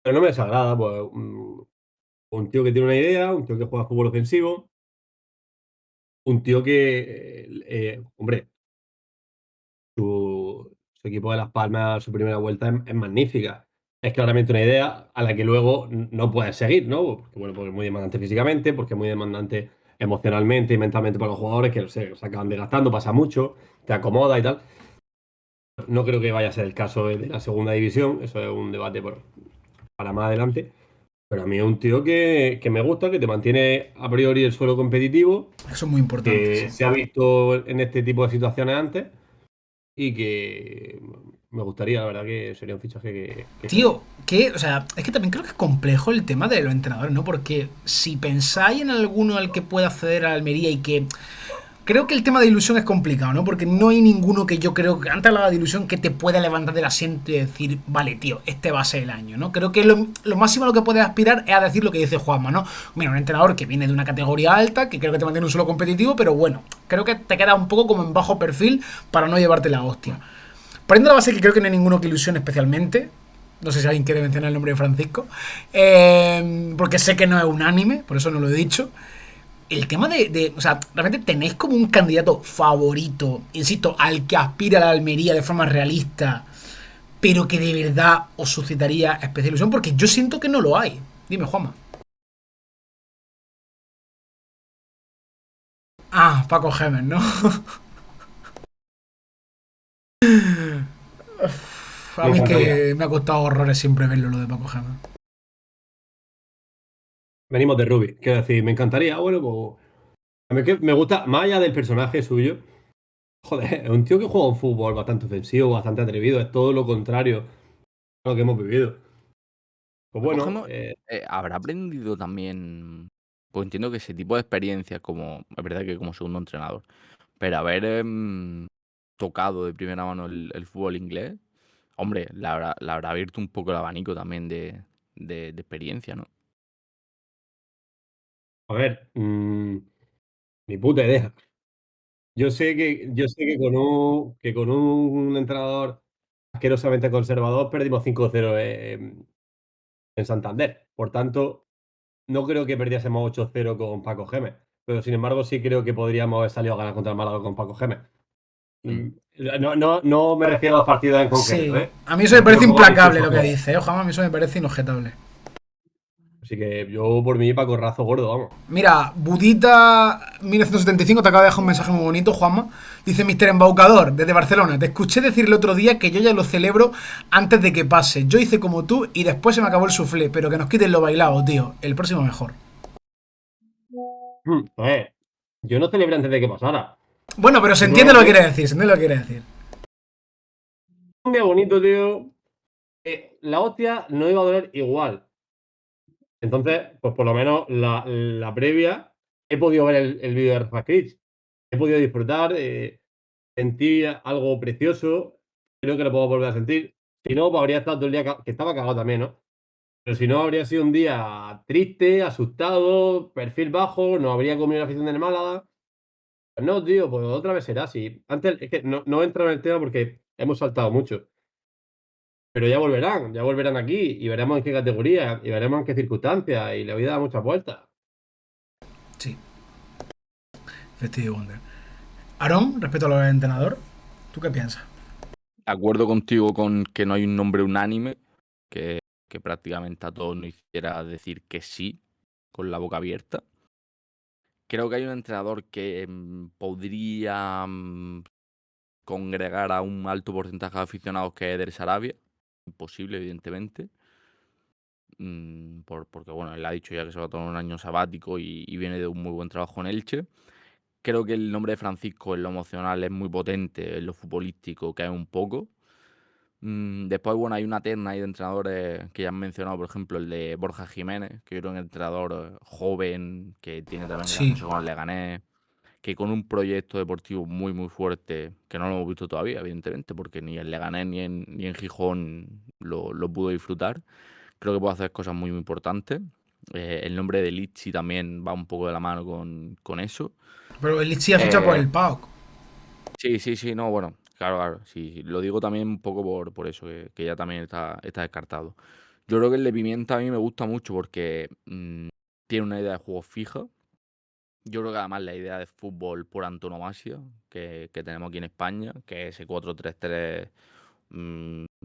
pero no me desagrada, pues, un tío que tiene una idea, un tío que juega fútbol ofensivo, un tío que, hombre, su equipo de Las Palmas, su primera vuelta es magnífica. Es claramente una idea a la que luego no puedes seguir, ¿no? Porque, bueno, porque es muy demandante físicamente, porque es muy demandante emocionalmente y mentalmente para los jugadores, que se acaban desgastando, pasa mucho, te acomoda y tal. No creo que vaya a ser el caso de la segunda división, eso es un debate para más adelante. Pero a mí es un tío que me gusta, que te mantiene a priori el suelo competitivo, Eso es muy importante, sí. que se ha visto en este tipo de situaciones antes y que me gustaría, la verdad, que sería un fichaje que estaría. Tío, o sea, es que también creo que es complejo el tema de los entrenadores, ¿no? Porque si pensáis en alguno al que pueda acceder a Almería y que creo que el tema de ilusión es complicado, ¿no? Porque no hay ninguno que yo creo que antes hablaba de ilusión que te pueda levantar del asiento y decir, vale, tío, este va a ser el año, ¿no? Creo que lo máximo a lo que puedes aspirar es a decir lo que dice Juanma, ¿no? Mira, un entrenador que viene de una categoría alta, que creo que te mantiene un solo competitivo, pero bueno, creo que te queda un poco como en bajo perfil para no llevarte la hostia. Partiendo de la base que creo que no hay ninguno que ilusione especialmente. No sé si alguien quiere mencionar el nombre de Francisco. Porque sé que no es unánime, por eso no lo he dicho. El tema o sea, realmente tenéis como un candidato favorito, insisto, al que aspira la Almería de forma realista, pero que de verdad os suscitaría especial ilusión, porque yo siento que no lo hay. Dime, Juanma. Ah, Paco Gémez, ¿no? A Me mí es encantaría. que me ha costado horrores siempre verlo lo de Paco Gémez. Venimos de Rubi, quiero decir, me encantaría, bueno, pues. A mí es que me gusta, más allá del personaje suyo, joder, es un tío que juega un fútbol bastante ofensivo, bastante atrevido, es todo lo contrario a lo que hemos vivido. Pues Paco bueno, Gemo, ¿habrá aprendido también? Pues entiendo que ese tipo de experiencias, como es verdad que como segundo entrenador, pero haber tocado de primera mano el fútbol inglés, hombre, le habrá abierto un poco el abanico también de experiencia, ¿no? a ver, ni puta idea. Yo sé que con un entrenador asquerosamente conservador perdimos 5-0 en Santander. Por tanto, no creo que perdiésemos 8-0 con Paco Gémez, pero sin embargo sí creo que podríamos haber salido a ganar contra el Málaga con Paco Gémez. Mm. Mm, no me refiero a los partidos en concreto, Sí, ¿eh? a mí eso Me me refiero parece como a implacable lo discurso que global. dice, Juanma, a mí eso me parece inobjetable. Así que yo por mí Paco Razo gordo, vamos. Mira, Budita 1975 te acaba de dejar un mensaje muy bonito, Juanma. Dice Mister Embaucador, desde Barcelona. Te escuché decir el otro día que yo ya lo celebro antes de que pase. Yo hice como tú y después se me acabó el suflé, pero que nos quiten lo bailado, tío. El próximo mejor. Pues, yo no celebré antes de que pasara. Bueno, pero se entiende lo que Simplemente quiere decir, se entiende lo que quiere decir. un día bonito, tío. La hostia no iba a doler igual. Entonces, pues por lo menos la previa he podido ver el vídeo de Rafa Cris. He podido disfrutar, sentí algo precioso. Creo que lo puedo volver a sentir. Si no, pues habría estado todo el día que estaba cagado también, ¿no? Pero si no, habría sido un día triste, asustado, perfil bajo, no habría comido la afición del Málaga. Pues no, tío, pues otra vez será así. Antes es que no he entrado en el tema porque hemos saltado mucho. Pero ya volverán aquí y veremos en qué categoría y veremos en qué circunstancias y la vida da muchas vueltas. Sí, Stevie Wonder. Aarón, respecto a lo del entrenador, ¿tú qué piensas? Acuerdo contigo con que no hay un nombre unánime, que prácticamente a todos nos hiciera decir que sí, con la boca abierta. Creo que hay un entrenador que podría congregar a un alto porcentaje de aficionados, que es Eder Sarabia. Imposible, evidentemente. Porque, bueno, él ha dicho ya que se va a tomar un año sabático y viene de un muy buen trabajo en Elche. Creo que el nombre de Francisco en lo emocional es muy potente, en lo futbolístico cae un poco. Después, bueno, hay una terna ahí de entrenadores que ya han mencionado, por ejemplo, el de Borja Jiménez, que era un entrenador joven, que tiene también gran Sí, mucho con el Leganés, que con un proyecto deportivo muy, muy fuerte, que no lo hemos visto todavía, evidentemente, porque ni en Leganés ni en Gijón lo pudo disfrutar. Creo que puede hacer cosas muy, muy importantes. El nombre de Litchi también va un poco de la mano con eso. pero el Lichi ha fichado por Eh, el PAOK. sí, sí, sí, no, bueno, claro, claro, sí, lo digo también un poco por eso, que ya también está descartado. Yo creo que el de Pimienta a mí me gusta mucho porque tiene una idea de juego fija. Yo creo que además la idea de fútbol por antonomasia que tenemos aquí en España, que es ese 4-3-3,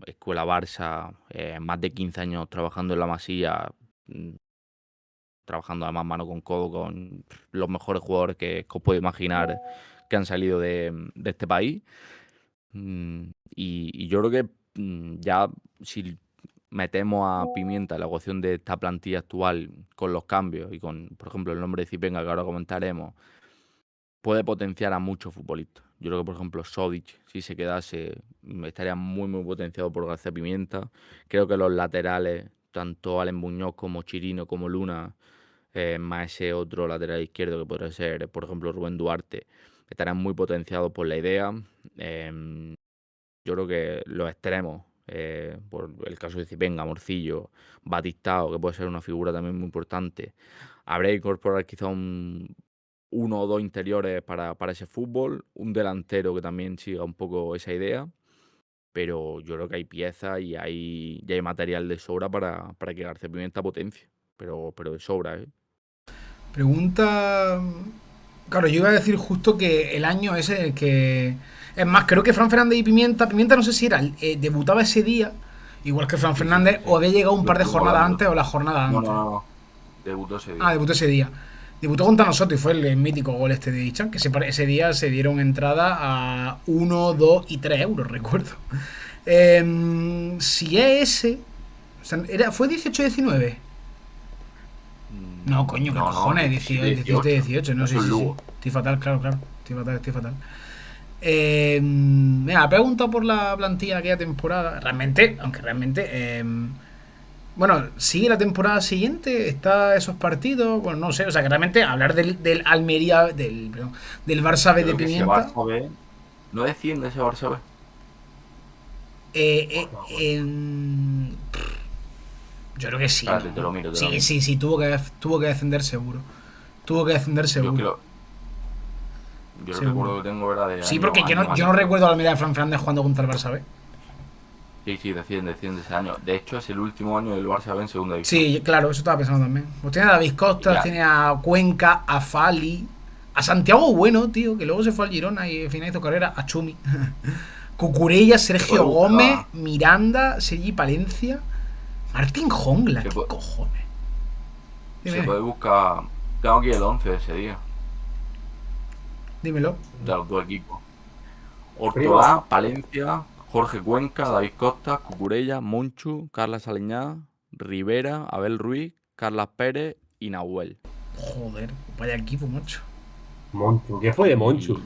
Escuela Barça, más de 15 años trabajando en la Masía, mm, trabajando además mano con codo con los mejores jugadores que os puedo imaginar que han salido de este país. Y yo creo que ya si metemos a Pimienta en la ecuación de esta plantilla actual con los cambios y con, por ejemplo, el nombre de Zipenga que ahora comentaremos, puede potenciar a muchos futbolistas. Yo creo que, por ejemplo, Sodic, si se quedase, estaría muy, muy potenciado por García Pimienta. Creo que los laterales, tanto Alen Muñoz como Chirino como Luna, más ese otro lateral izquierdo que podría ser, por ejemplo, Rubén Duarte, estarán muy potenciados por la idea. Em, yo creo que los extremos, por el caso de Zipenga, Morcillo, Batistao, que puede ser una figura también muy importante, habría que incorporar quizá uno o dos interiores para ese fútbol, un delantero que también siga un poco esa idea, pero yo creo que hay piezas y ya hay material de sobra para que García Pimienta potencie, pero de sobra, ¿eh? Pregunta. Claro, yo iba a decir justo que el año ese en el que. Es más, creo que Fran Fernández y Pimienta. Pimienta no sé si era. Debutaba ese día, igual que Fran Sí, sí, sí, Fernández, sí. o había llegado un Lo par de estuvimos jornadas hablando. antes o la jornada No, no, antes. no, no. Debutó ese Ah, día. debutó ese día. Debutó contra nosotros y fue el mítico gol este de Ichan, que ese día se dieron entrada a 1, 2 y 3 euros, recuerdo. Si es ese. O sea, ¿fue 18-19? No, coño, ¿qué No, cojones? 17, 17-18, no, Eso sí, es sí, sí. Lugo. Estoy fatal, claro, claro. Estoy fatal, estoy fatal. Mira, he preguntado por la plantilla de aquella temporada. Realmente, aunque realmente. Bueno, sigue la temporada siguiente, está esos partidos. Bueno, no sé, o sea, que realmente hablar del Almería, perdón, del Barça B Yo de creo que ese Pimienta. Barça B no desciende ese Barça B. Eh, Pues eh, no me acuerdo. en- yo creo que sí, ¿no? Espérate, te lo miro, te lo Sí, miro. sí, sí, tuvo que descender seguro. Tuvo que descender Yo seguro. creo, yo el Seguro. recuerdo que tengo era de Sí, porque año yo no anterior. recuerdo a la Almería de Fran Fernández jugando contra el Barça B. Sí, sí, desciende ese año. De hecho, es el último año del Barça B en segunda división. Sí, claro, eso estaba pensando también. Pues tiene a David Y Costas, ya, tiene a Cuenca, a Fali, a Santiago Bueno, tío, que luego se fue al Girona y al final hizo carrera, a Chumi. Cucurella, se puede Sergio Gómez, buscar, Miranda, Sergi Palencia, Martín Jongla, se ¿qué puede, cojones? se Dime, puede buscar. Tengo aquí el 11 de ese día, dímelo. de los dos equipos. Primo, Ortolá, Palencia, Jorge Cuenca, David Costa, Cucurella, Monchu, Carla Saliñá, Rivera, Abel Ruiz, Carlas Pérez y Nahuel. Joder, vaya equipo, macho. Monchu. ¿Qué fue de Monchu?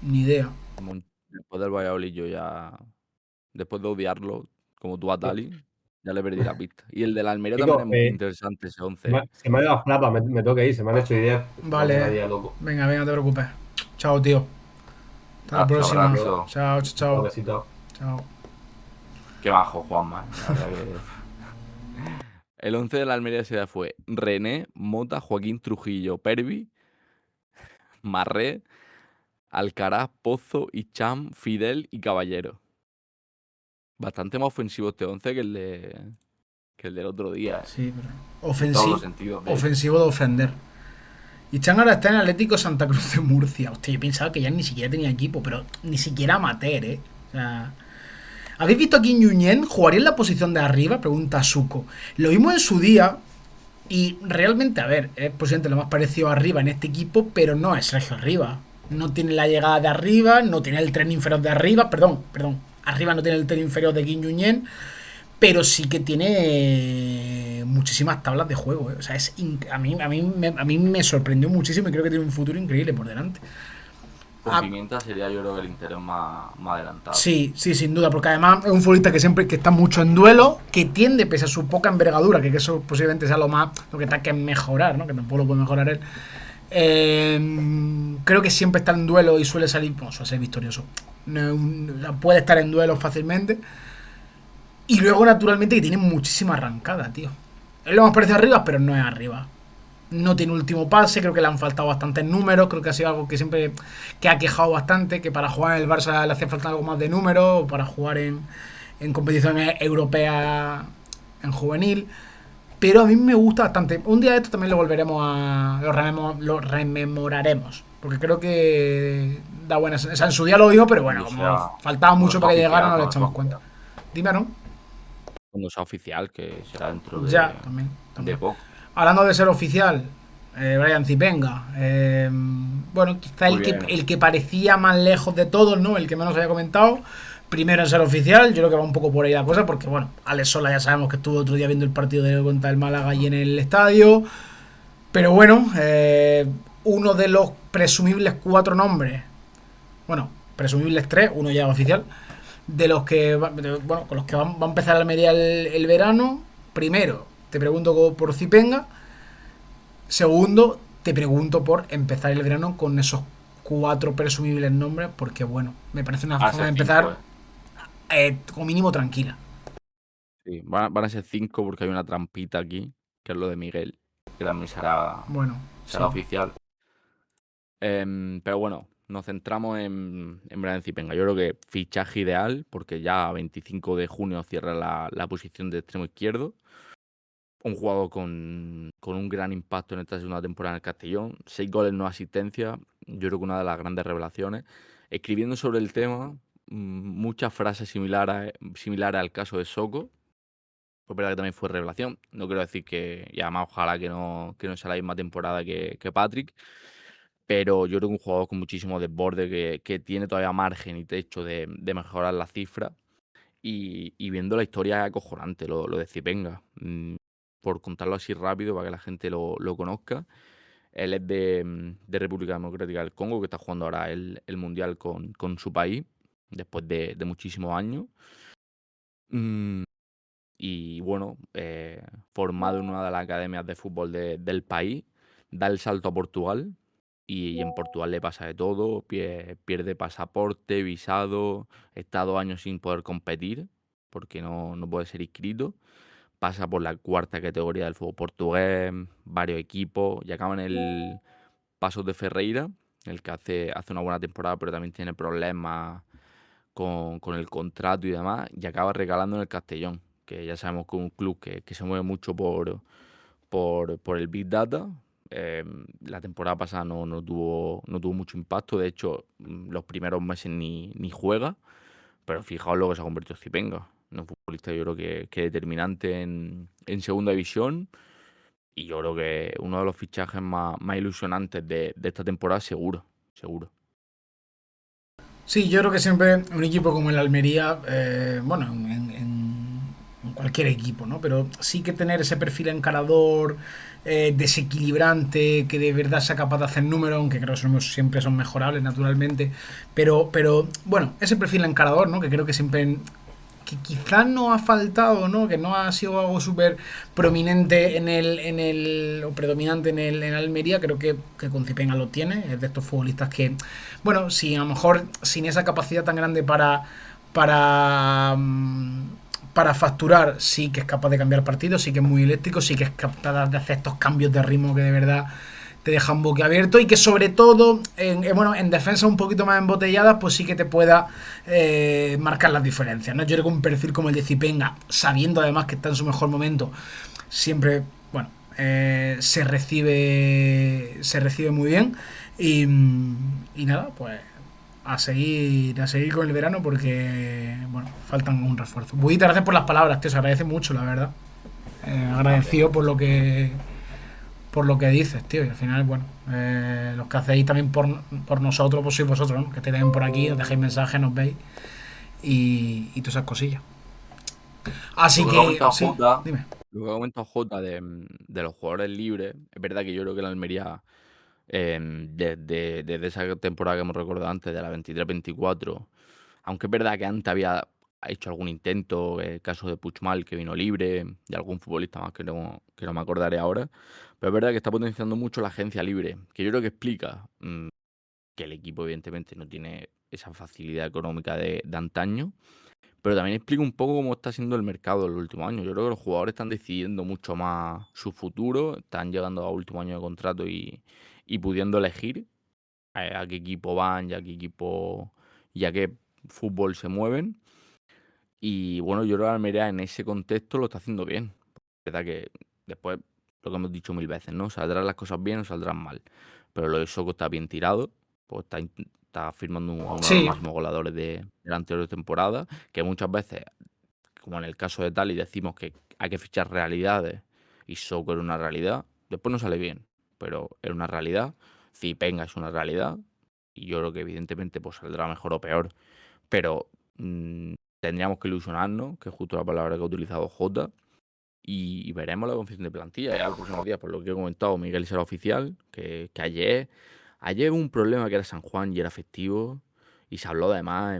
Y Ni idea. después del Valladolid yo ya, después de odiarlo, como tú a Tali, ya le perdí la pista. Y el de la Almería también es Chicos, muy interesante ese 11. se me ha ido la flapa, me tengo que ir, se me han hecho ideas. Tengo que Vale, nadie loco. venga, venga, no te preocupes. Chao, tío. Hasta la Ah, próxima. abrazo. Chao, chao, Un chao. besito. Chao. Qué bajo, Juanma. La verdad que... El 11 de la Almería ese día fue René, Mota, Joaquín Trujillo, Pervi, Marré, Alcaraz, Pozo, Icham, Fidel y Caballero. Bastante más ofensivo este 11 que el del otro día, Sí, pero. en todos los sentidos, de hecho. Ofensivo de ofender. Y Chan ahora está en Atlético Santa Cruz de Murcia. Hostia, yo pensaba que ya ni siquiera tenía equipo, pero ni siquiera amateur, ¿eh? O sea. ¿Habéis visto aquí en Yuñén? ¿Jugaría en la posición de arriba? Pregunta Suco. Lo vimos en su día. Y realmente, a ver, es posiblemente lo más parecido a arriba en este equipo, pero no es Sergio Arriba. No tiene la llegada de arriba, no tiene el tren inferior de arriba, perdón. Arriba no tiene el tren inferior de Kim Yuñén, pero sí que tiene muchísimas tablas de juego. O sea, a mí me sorprendió muchísimo y creo que tiene un futuro increíble por delante. Con Ah, Pimienta sería yo creo que el interés más adelantado. sí, sí, sin duda, porque además es un futbolista que siempre que está mucho en duelo, que tiende, pese a su poca envergadura, que eso posiblemente sea lo que está que mejorar, ¿no? Que tampoco lo puede mejorar él. Creo que siempre está en duelo y suele salir, bueno, suele ser victorioso. Puede estar en duelo fácilmente. Y luego, naturalmente, que tiene muchísima arrancada, tío. Es lo más parecido arriba, pero no es arriba. No tiene último pase, creo que le han faltado bastantes números, creo que ha sido algo que siempre que ha quejado bastante, que para jugar en el Barça le hace falta algo más de números, o para jugar en competiciones europeas en juvenil. Pero a mí me gusta bastante. Un día de esto también lo volveremos a... Lo rememoraremos. Porque creo que da buenas... O sea, en su día lo digo, pero bueno, como faltaba Cuando mucho sea para que llegara, oficial, no le cuando sea echamos cuenta. oficial. Dime, ¿no? Cuando sea oficial, que será dentro Ya, también, de también. poco. Hablando de ser oficial, Brian Zipenga. Bueno, quizá Muy bien. el que parecía más lejos de todos, ¿no? El que menos había comentado. Primero en ser oficial, yo creo que va un poco por ahí la cosa, porque bueno, Alex Sola ya sabemos que estuvo otro día viendo el partido contra el Málaga y en el estadio. Pero bueno, uno de los presumibles cuatro nombres, bueno, presumibles tres, uno ya oficial, de los que, bueno, con los que va a empezar a media el verano. Primero, te pregunto por Zipenga. Segundo, te pregunto por empezar el verano con esos cuatro presumibles nombres, porque bueno, me parece una Van a forma de ser empezar 5, como mínimo tranquila. Sí, van a ser 5 porque hay una trampita aquí, que es lo de Miguel, que también Bueno, sí. será oficial. Pero bueno, nos centramos en Brian Zipenga. Yo creo que fichaje ideal, porque ya a 25 de junio cierra la posición de extremo izquierdo. Un jugador con un gran impacto en esta segunda temporada en el Castellón. 6 goles, no asistencia. Yo creo que una de las grandes revelaciones. Escribiendo sobre el tema, muchas frases similares al caso de Soko. Pues verdad que también fue revelación. No quiero decir que, y además ojalá que no sea la misma temporada que Patrick. Pero yo creo que un jugador con muchísimo desborde, que tiene todavía margen y techo de mejorar la cifra. y viendo la historia es acojonante, lo de Zipenga. Por contarlo así rápido para que la gente lo conozca. Él es de República Democrática del Congo, que está jugando ahora el Mundial con su país, después de muchísimos años. Mm, Y bueno, formado en una de las academias de fútbol del país, da el salto a Portugal y en Portugal le pasa de todo, pierde pasaporte, visado, está 2 años sin poder competir porque no puede ser inscrito, pasa por la cuarta categoría del fútbol portugués, varios equipos y acaba en el Pasos de Ferreira, el que hace una buena temporada pero también tiene problemas con el contrato y demás, y acaba regalando en el Castellón, que ya sabemos que es un club que se mueve mucho por el Big Data. La temporada pasada no tuvo mucho impacto, de hecho, los primeros meses ni juega, pero fijaos lo que se ha convertido Zipenga, un futbolista yo creo que determinante en segunda división, y yo creo que uno de los fichajes más ilusionantes de esta temporada, seguro, seguro. Sí, yo creo que siempre un equipo como el Almería, bueno, en cualquier equipo, ¿no? Pero sí que tener ese perfil encarador, desequilibrante, que de verdad sea capaz de hacer números, aunque creo que esos números siempre son mejorables, naturalmente. Pero bueno, ese perfil encarador, ¿no? Que creo que siempre que quizás no ha faltado, ¿no? Que no ha sido algo súper prominente o predominante en Almería, creo que con Zipenga lo tiene, es de estos futbolistas que, bueno, si a lo mejor sin esa capacidad tan grande para, para facturar, sí que es capaz de cambiar partidos, sí que es muy eléctrico, sí que es capaz de hacer estos cambios de ritmo que de verdad te dejan boquiabierto y que sobre todo en defensa un poquito más embotelladas pues sí que te pueda marcar las diferencias, ¿no? Yo creo que un perfil como el de Zipenga, sabiendo además que está en su mejor momento, siempre, bueno, se recibe muy bien y nada, pues a seguir con el verano porque, bueno, faltan un refuerzo. Budita, gracias por las palabras, tío, se agradece mucho, la verdad. Agradecido por lo que dices, tío, y al final, bueno, los que hacéis también por nosotros, pues sois vosotros, ¿no? Que estáis también por aquí, nos dejáis mensajes, nos veis y todas esas cosillas. Así Lo que ha que, comentado sí, Jota, dime. lo que ha comentado Jota de los jugadores libres, es verdad que yo creo que la Almería, desde esa temporada que hemos recordado antes, de la 23-24, aunque es verdad que antes había hecho algún intento, el caso de Puigmal que vino libre, y algún futbolista más que no me acordaré ahora, pero es verdad que está potenciando mucho la agencia libre, que yo creo que explica que el equipo evidentemente no tiene esa facilidad económica de antaño, pero también explica un poco cómo está siendo el mercado en los últimos años. Yo creo que los jugadores están decidiendo mucho más su futuro, están llegando a último año de contrato y pudiendo elegir a qué equipo van y a qué fútbol se mueven. Y bueno, yo creo que Almería en ese contexto lo está haciendo bien. Es verdad que después, lo que hemos dicho mil veces, ¿no? Saldrán las cosas bien o saldrán mal. Pero lo de Soko está bien tirado, pues está firmando a uno de los Sí, máximos goleadores de la anterior temporada, que muchas veces, como en el caso de Tali, decimos que hay que fichar realidades y Soko era una realidad. Después no sale bien, pero era una realidad. Zipenga es una realidad y yo creo que evidentemente pues saldrá mejor o peor. Pero tendríamos que ilusionarnos, que es justo la palabra que ha utilizado Jota, y veremos la confección de plantilla ya los próximos días, por lo que he comentado. Miguel será oficial, que ayer hubo un problema que era San Juan y era festivo, y se habló además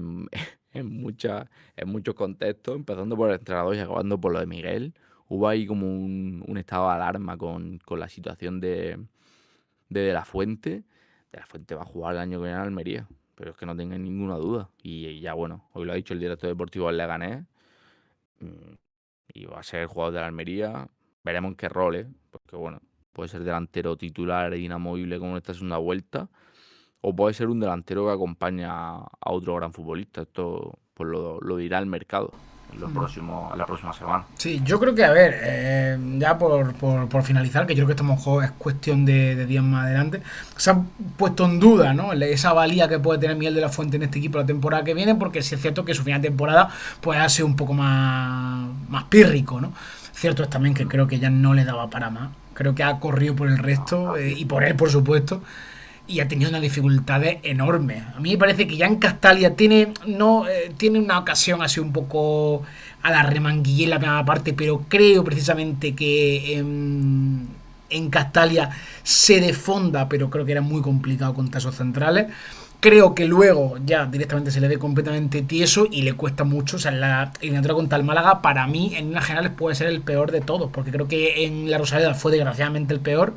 en muchos contextos, empezando por el entrenador y acabando por lo de Miguel. Hubo ahí como un estado de alarma con la situación de la Fuente. De la Fuente va a jugar el año que viene en Almería, pero es que no tengan ninguna duda. Y ya bueno, hoy lo ha dicho el director deportivo del Leganés, y va a ser el jugador de la Almería. Veremos en qué rol, porque bueno, puede ser delantero titular e inamovible como en esta segunda vuelta, o puede ser un delantero que acompaña a otro gran futbolista. Esto pues lo dirá el mercado en la próxima semana. sí, yo creo que, a ver, ya por finalizar, que yo creo que esto a lo mejor es cuestión de días más adelante, se ha puesto en duda, ¿no? Esa valía que puede tener Miguel de la Fuente en este equipo la temporada que viene, porque sí es cierto que su final de temporada pues ha sido un poco más pírrico, ¿no? Cierto es también que creo que ya no le daba para más. Creo que ha corrido por el resto y por él, por supuesto. y ha tenido unas dificultades enormes. A mí me parece que ya en Castalia tiene, no, tiene una ocasión así un poco a la remanguilla en la primera parte, pero creo precisamente que en Castalia se defonda, pero creo que era muy complicado contra esos centrales. Creo que luego ya directamente se le ve completamente tieso y le cuesta mucho. O sea, en la eliminatoria contra el Málaga, para mí, en líneas generales, puede ser el peor de todos, porque creo que en la Rosaleda fue desgraciadamente el peor.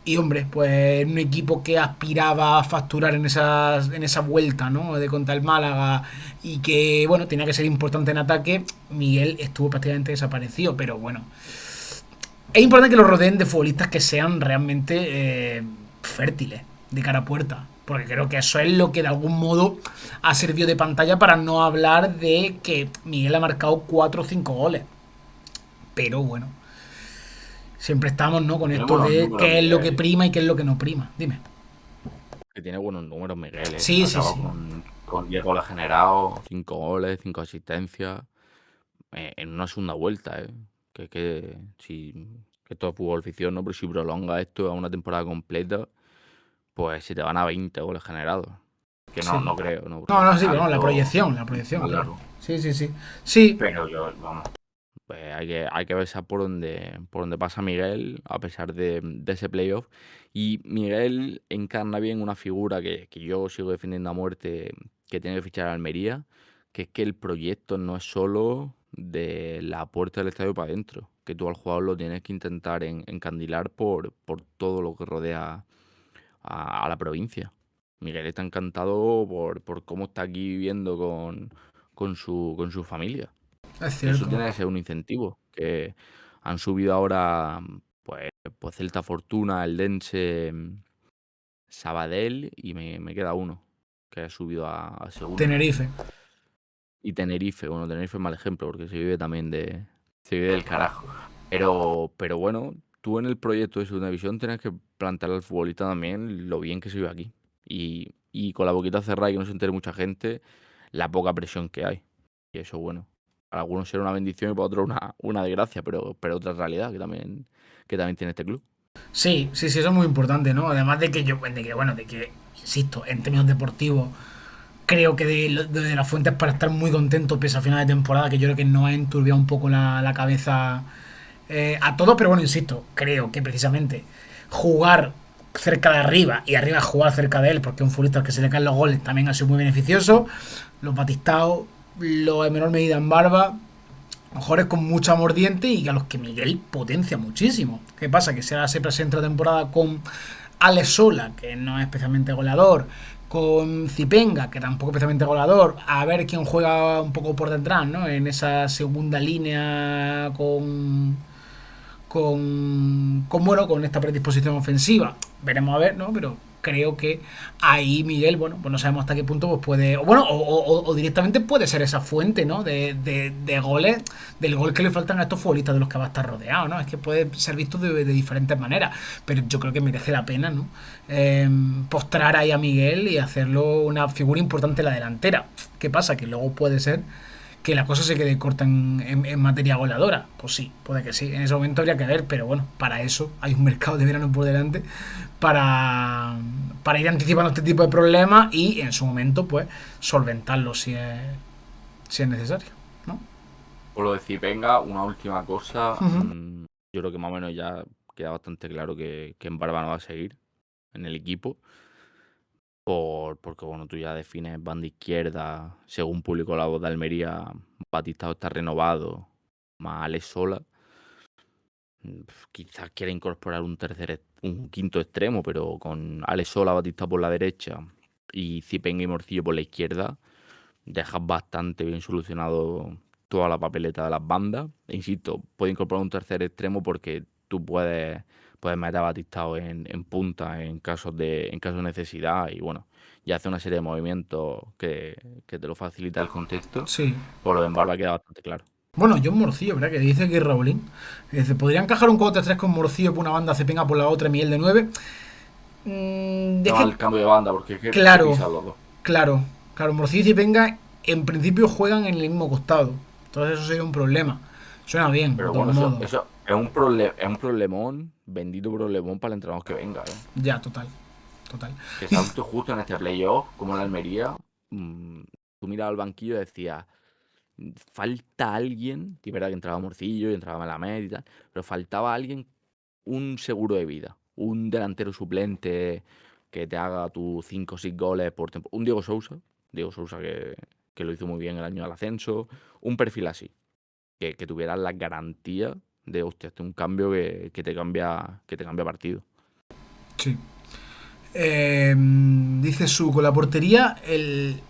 Y hombre, pues un equipo que aspiraba a facturar en esa vuelta, ¿no? De contra el Málaga y que, bueno, tenía que ser importante en ataque, Miguel estuvo prácticamente desaparecido, pero bueno. Es importante que lo rodeen de futbolistas que sean realmente fértiles de cara a puerta. Porque creo que eso es lo que de algún modo ha servido de pantalla para no hablar de que Miguel ha marcado 4 o 5 goles. Pero bueno, siempre estamos, ¿no? Con Tiene esto buenos de números, qué es lo que Miguel. prima y qué es lo que no prima. Dime. Que tiene buenos números, Miguel, ¿eh? Sí, sí, Acaba sí. con 10 goles generados. 5 goles, 5 asistencias. En una segunda vuelta, ¿eh? Que esto es fútbol ficción, ¿no? Pero si prolonga esto a una temporada completa, pues se te van a 20 goles generados. Que Sí. no creo, ¿no? Porque No, al no, sí, final pero no, la esto proyección, Más claro. largo. Sí, sí, sí. Sí, Pero yo, vamos. pues hay que ver por dónde pasa Miguel, a pesar de ese playoff. Y Miguel encarna bien una figura que yo sigo defendiendo a muerte, que tiene que fichar a Almería, que es que el proyecto no es solo de la puerta del estadio para adentro, que tú al jugador lo tienes que intentar encandilar por todo lo que rodea a la provincia. Miguel está encantado por cómo está aquí viviendo con su familia. es Y eso cierto. tiene que ser un incentivo. Que han subido ahora, pues Celta Fortuna, Eldense, Sabadell y me queda uno que ha subido a segunda. Tenerife. Y Tenerife, bueno, Tenerife es mal ejemplo porque se vive también se vive del carajo. Pero bueno, tú en el proyecto de segunda división tienes que plantear al futbolista también lo bien que se vive aquí. Y con la boquita cerrada y que no se entere mucha gente, la poca presión que hay. Y eso, bueno, para algunos será una bendición y para otros una desgracia, pero otra realidad que también tiene este club. Sí, sí, sí, eso es muy importante, ¿no? Además bueno, de que, insisto, en términos deportivos, creo que de la Fuente es para estar muy contento pese a final de temporada, que yo creo que nos ha enturbiado un poco la cabeza a todos, pero bueno, insisto, creo que precisamente jugar cerca de arriba y arriba jugar cerca de él, porque un futbolista al que se le caen los goles también ha sido muy beneficioso. Los batistados, los en menor medida en Barba, mejores con mucho mordiente y a los que Miguel potencia muchísimo. ¿Qué pasa? Que se presenta la temporada con Alex Sola, que no es especialmente goleador, con Zipenga, que tampoco es especialmente goleador, a ver quién juega un poco por detrás, ¿no? En esa segunda línea bueno, con esta predisposición ofensiva. Veremos a ver, ¿no? Pero creo que ahí Miguel, bueno, pues no sabemos hasta qué punto pues puede, bueno, o directamente puede ser esa fuente, ¿no? De goles, del gol que le faltan a estos futbolistas de los que va a estar rodeado, ¿no? Es que puede ser visto de diferentes maneras, pero yo creo que merece la pena, ¿no? Postrar ahí a Miguel y hacerlo una figura importante en la delantera. ¿Qué pasa? Que luego puede ser que la cosa se quede corta en materia goleadora. Pues sí, puede que sí. En ese momento habría que ver, pero bueno, para eso hay un mercado de verano por delante para ir anticipando este tipo de problemas y en su momento, pues, solventarlos si es necesario, ¿no? Por lo de Zipenga, una última cosa. Yo creo que más o menos ya queda bastante claro que en Barba no va a seguir en el equipo. Porque bueno, tú ya defines banda izquierda, según publicó La Voz de Almería, Batistao está renovado, más Alex Sola. Quizás quiera incorporar un quinto extremo, pero con Alex Sola, Batistao por la derecha y Zipenga y Morcillo por la izquierda, dejas bastante bien solucionado toda la papeleta de las bandas. E insisto, puede incorporar un tercer extremo porque tú puedes meter a Batistao en punta en caso de necesidad y bueno, ya hace una serie de movimientos que te lo facilita el contexto. Sí. Por lo de Barba queda bastante claro. Bueno, John Morcillo, ¿verdad? Que dice que Raulín. Dice, ¿podría encajar un 4-3 con Morcillo por una banda, Cepenga por la otra, Miguel de 9? No, el cambio de banda, porque es que Claro. se pisan los dos. Claro, Morcillo y Zipenga en principio juegan en el mismo costado. Entonces eso sería un problema. Suena bien, Pero de todos bueno, modos. eso es un problemón, bendito problemón para el entrenador que venga, ¿eh? Ya, total. total. Que se ha visto justo en este playoff, como en la Almería, tú mirabas al banquillo y decías, falta alguien, y es verdad que entraba Morcillo y entraba Melamed y tal, pero faltaba alguien, un seguro de vida, un delantero suplente que te haga tus 5 o 6 goles por temporada. Un Diego Sousa que lo hizo muy bien el año del ascenso, un perfil así, que tuviera las garantías de, hostia, este es un cambio que te cambia partido. Sí. Dice Su, con la portería, el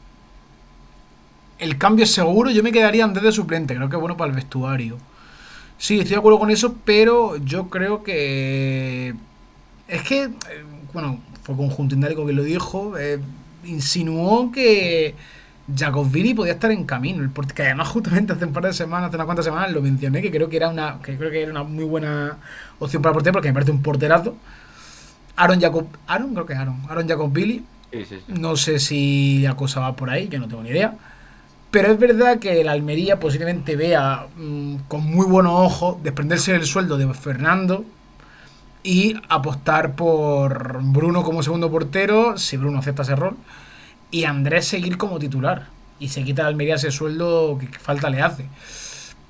cambio es seguro. Yo me quedaría antes de suplente. Creo que es bueno para el vestuario. Sí, estoy de acuerdo con eso, pero yo creo que. Es que. Bueno, fue Conjunto Indálico que lo dijo. Insinuó que Jacobvili podía estar en camino. Que además, justamente hace un par de semanas, hace unas cuantas semanas, lo mencioné. Que creo que era una muy buena opción para el portero, porque me parece un porterazo. Creo que Aaron Jacobvili. Sí, sí, sí. No sé si la cosa va por ahí, yo no tengo ni idea. Pero es verdad que el Almería posiblemente vea con muy buenos ojos desprenderse del sueldo de Fernando y apostar por Bruno como segundo portero, si Bruno acepta ese rol, y Andrés seguir como titular. Y se quita el Almería ese sueldo que falta le hace.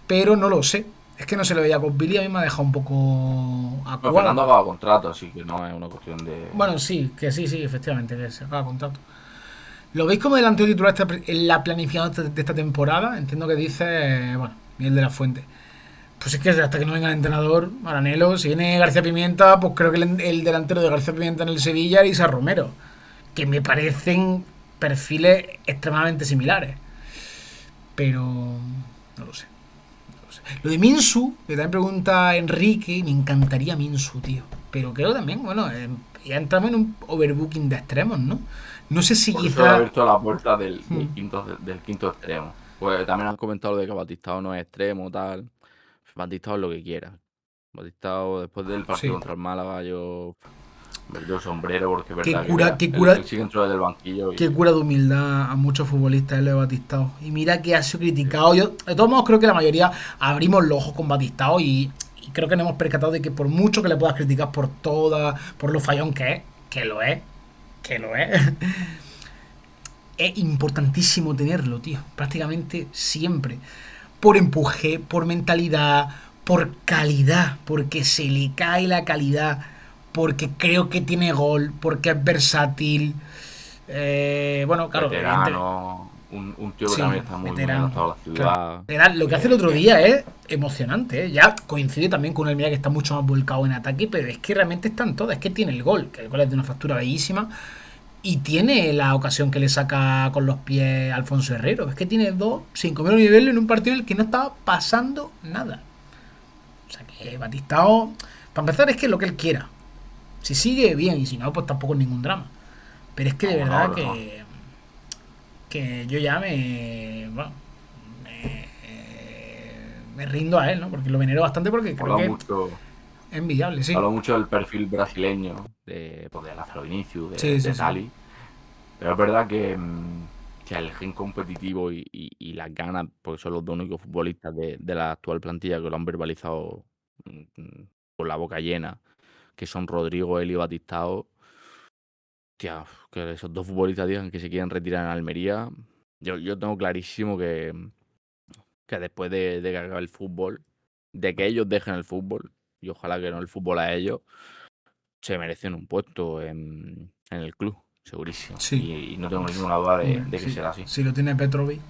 Pero no lo sé. Es que no se lo veía con Billy, a mí me ha dejado un poco Bueno, Fernando acuado. acaba contrato, así que no es una cuestión de... Bueno, sí, efectivamente, que se acaba contrato. ¿Lo veis como delantero titular en la planificación de esta temporada? Entiendo que dice, bueno, Miguel de la Fuente. Pues es que hasta que no venga el entrenador, Maranelo, si viene García Pimienta, pues creo que el delantero de García Pimienta en el Sevilla era Isa Romero, que me parecen perfiles extremadamente similares. Pero no lo sé. Lo de Minsu, que también pregunta Enrique, me encantaría Minsu, tío. Pero creo también, bueno, ya entramos en un overbooking de extremos, ¿no? No sé si Por eso le ha quizá. abierto la puerta del Hmm. quinto extremo. Pues también han comentado lo de que Batistao no es extremo, tal. Batistao es lo que quiera. Batistao, después del partido Sí. contra el Málaga, yo me quito el sombrero porque es Qué verdad que cura, mira, qué él, cura, él sigue dentro del banquillo qué y cura de humildad a muchos futbolistas el de Batistao. Y mira que ha sido criticado. Yo, de todos modos, creo que la mayoría abrimos los ojos con Batistao y creo que nos hemos percatado de que por mucho que le puedas criticar por lo fallón que lo es, que lo es importantísimo tenerlo, tío. Prácticamente siempre. Por empuje, por mentalidad, por calidad, porque se le cae la calidad, porque creo que tiene gol, porque es versátil. Bueno, claro, evidentemente. veterano, un tío que Sí, también está muy veterano. adaptado a la Claro. ciudad, Lo que hace el otro día es emocionante, ¿eh? Ya coincide también con el Mira que está mucho más volcado en ataque, pero es que realmente están todas. Es que tiene el gol, que el gol es de una factura bellísima. Y tiene la ocasión que le saca con los pies Alfonso Herrero. Es que tiene 5.000 niveles en un partido en el que no estaba pasando nada. O sea que Batistao, para empezar, es que es lo que él quiera. Si sigue, bien, y si no, pues tampoco es ningún drama. Pero es que de no, verdad no, no. que yo ya me rindo a él, ¿no? Porque lo venero bastante porque creo Habla que mucho, es envidiable, sí. habla mucho del perfil brasileño de Lázaro Vinicius, Sí, sí, de sí. Dali. Pero es verdad que el gen competitivo y las ganas, porque son los dos únicos futbolistas de la actual plantilla que lo han verbalizado con la boca llena, que son Rodrigo, Eli y Batistao. Tía, que esos dos futbolistas digan que se quieren retirar en Almería. Yo tengo clarísimo que después de que acabe el fútbol, de que ellos dejen el fútbol, y ojalá que no el fútbol a ellos, se merecen un puesto en el club, segurísimo. Sí, Y no tengo ninguna duda hombre, de que sí. será así. Si lo tiene Petrovic,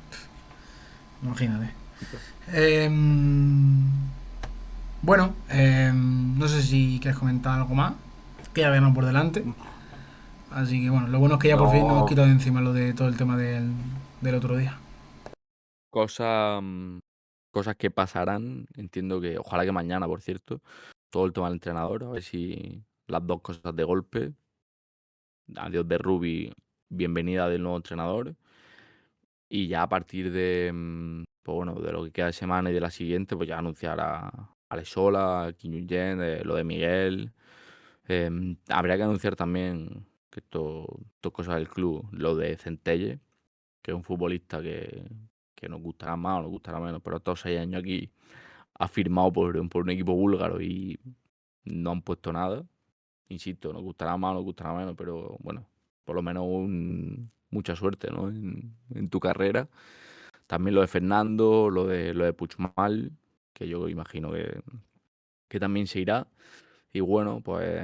imagínate. Bueno, no sé si quieres comentar algo más. Que ya veamos por delante. Así que bueno, lo bueno es que ya por fin nos hemos No, quitado de encima lo de todo el tema del otro día. cosas, cosas que pasarán, entiendo que, ojalá que mañana, por cierto, todo el tema del entrenador, a ver si las dos cosas de golpe, adiós de Rubi, bienvenida del nuevo entrenador, y ya a partir pues bueno, de lo que queda de semana y de la siguiente, pues ya anunciar a Alesola, a Quiñoyen, lo de Miguel. Habría que anunciar también que esto es cosa del club, lo de Centelle, que es un futbolista que nos gustará más o nos gustará menos, pero estos 6 años aquí ha firmado por un equipo búlgaro y no han puesto nada. insisto, nos gustará más o nos gustará menos, pero bueno, por lo menos mucha suerte, ¿no? En tu carrera. También lo de Fernando, lo de Puigmal, que yo imagino que también se irá. Y bueno, pues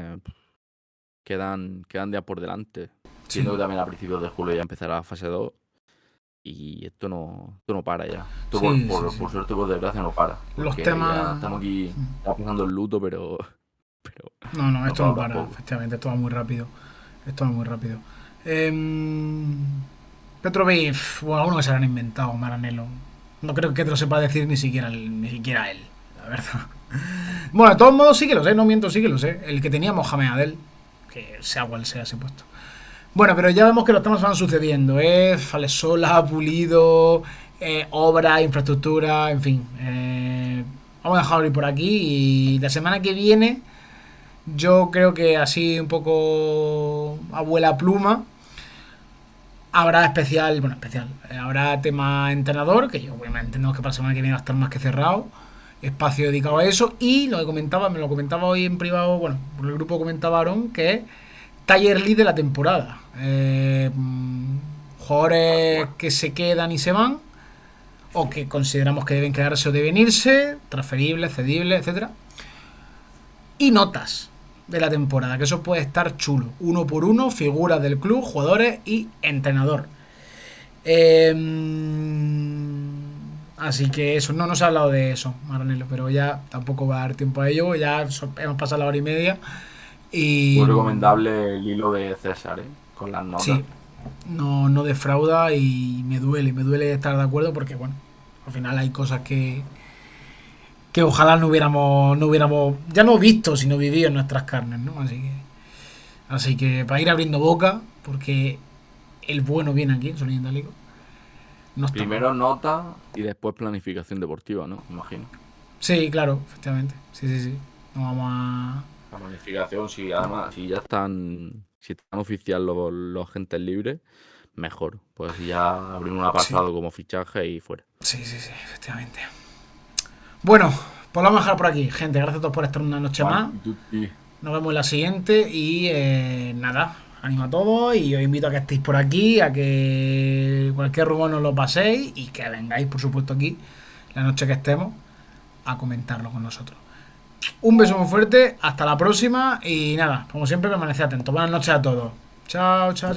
quedan días por delante. Sí. Siendo que también a principios de julio ya empezará la fase 2. Y esto no para ya. Esto Sí, por sí. suerte, por desgracia, no para. Los Porque temas- ya estamos aquí ya pasando el luto, pero No, esto no para, tampoco. efectivamente, esto va muy rápido. Esto va muy rápido. Petrovic, bueno, alguno que se habrán inventado, Maranello. No creo que te lo sepa decir ni siquiera él, la verdad. Bueno, de todos modos sí que lo sé, no miento, sí que lo sé. El que tenía Mohamed Adel, que sea cual sea ese puesto. Bueno, pero ya vemos que los temas van sucediendo, Falesola, Pulido, obra, infraestructura, en fin. Vamos a dejarlo ir por aquí y la semana que viene yo creo que así un poco abuela pluma. Habrá especial, habrá tema entrenador, que yo obviamente entendemos que para la semana que viene va a estar más que cerrado. Espacio dedicado a eso. Y me lo comentaba hoy en privado, bueno, por el grupo comentaban que es Taller Lead de la temporada. Jugadores que se quedan y se van, o que consideramos que deben quedarse o deben irse, transferibles, cedibles, etcétera. Y notas de la temporada, que eso puede estar chulo. Uno por uno, figuras del club, jugadores y entrenador. Así que eso, no nos ha hablado de eso, Maranello, pero ya tampoco va a dar tiempo a ello. Ya hemos pasado la hora y media. Y Muy recomendable el hilo de César, con las notas. sí, no defrauda y me duele estar de acuerdo porque, bueno, al final hay cosas que ojalá no hubiéramos ya no visto, sino vivido en nuestras carnes, ¿no? Así que para ir abriendo boca, porque el bueno viene aquí en Sonido Indálico. No está Primero mal. nota y después planificación deportiva, ¿no? Imagino. Sí, claro, efectivamente. Sí. No vamos a... La planificación, si además, si están oficial los agentes libres, mejor. Pues ya abrir un apartado como fichaje y fuera. Sí, efectivamente. Bueno, pues lo vamos a dejar por aquí, gente. Gracias a todos por estar una noche más. Nos vemos en la siguiente y nada, animo a todos y os invito a que estéis por aquí, a que cualquier rumor nos lo paséis y que vengáis, por supuesto, aquí la noche que estemos a comentarlo con nosotros. Un beso muy fuerte, hasta la próxima y nada, como siempre, permaneced atentos. Buenas noches a todos. Chao. Chao.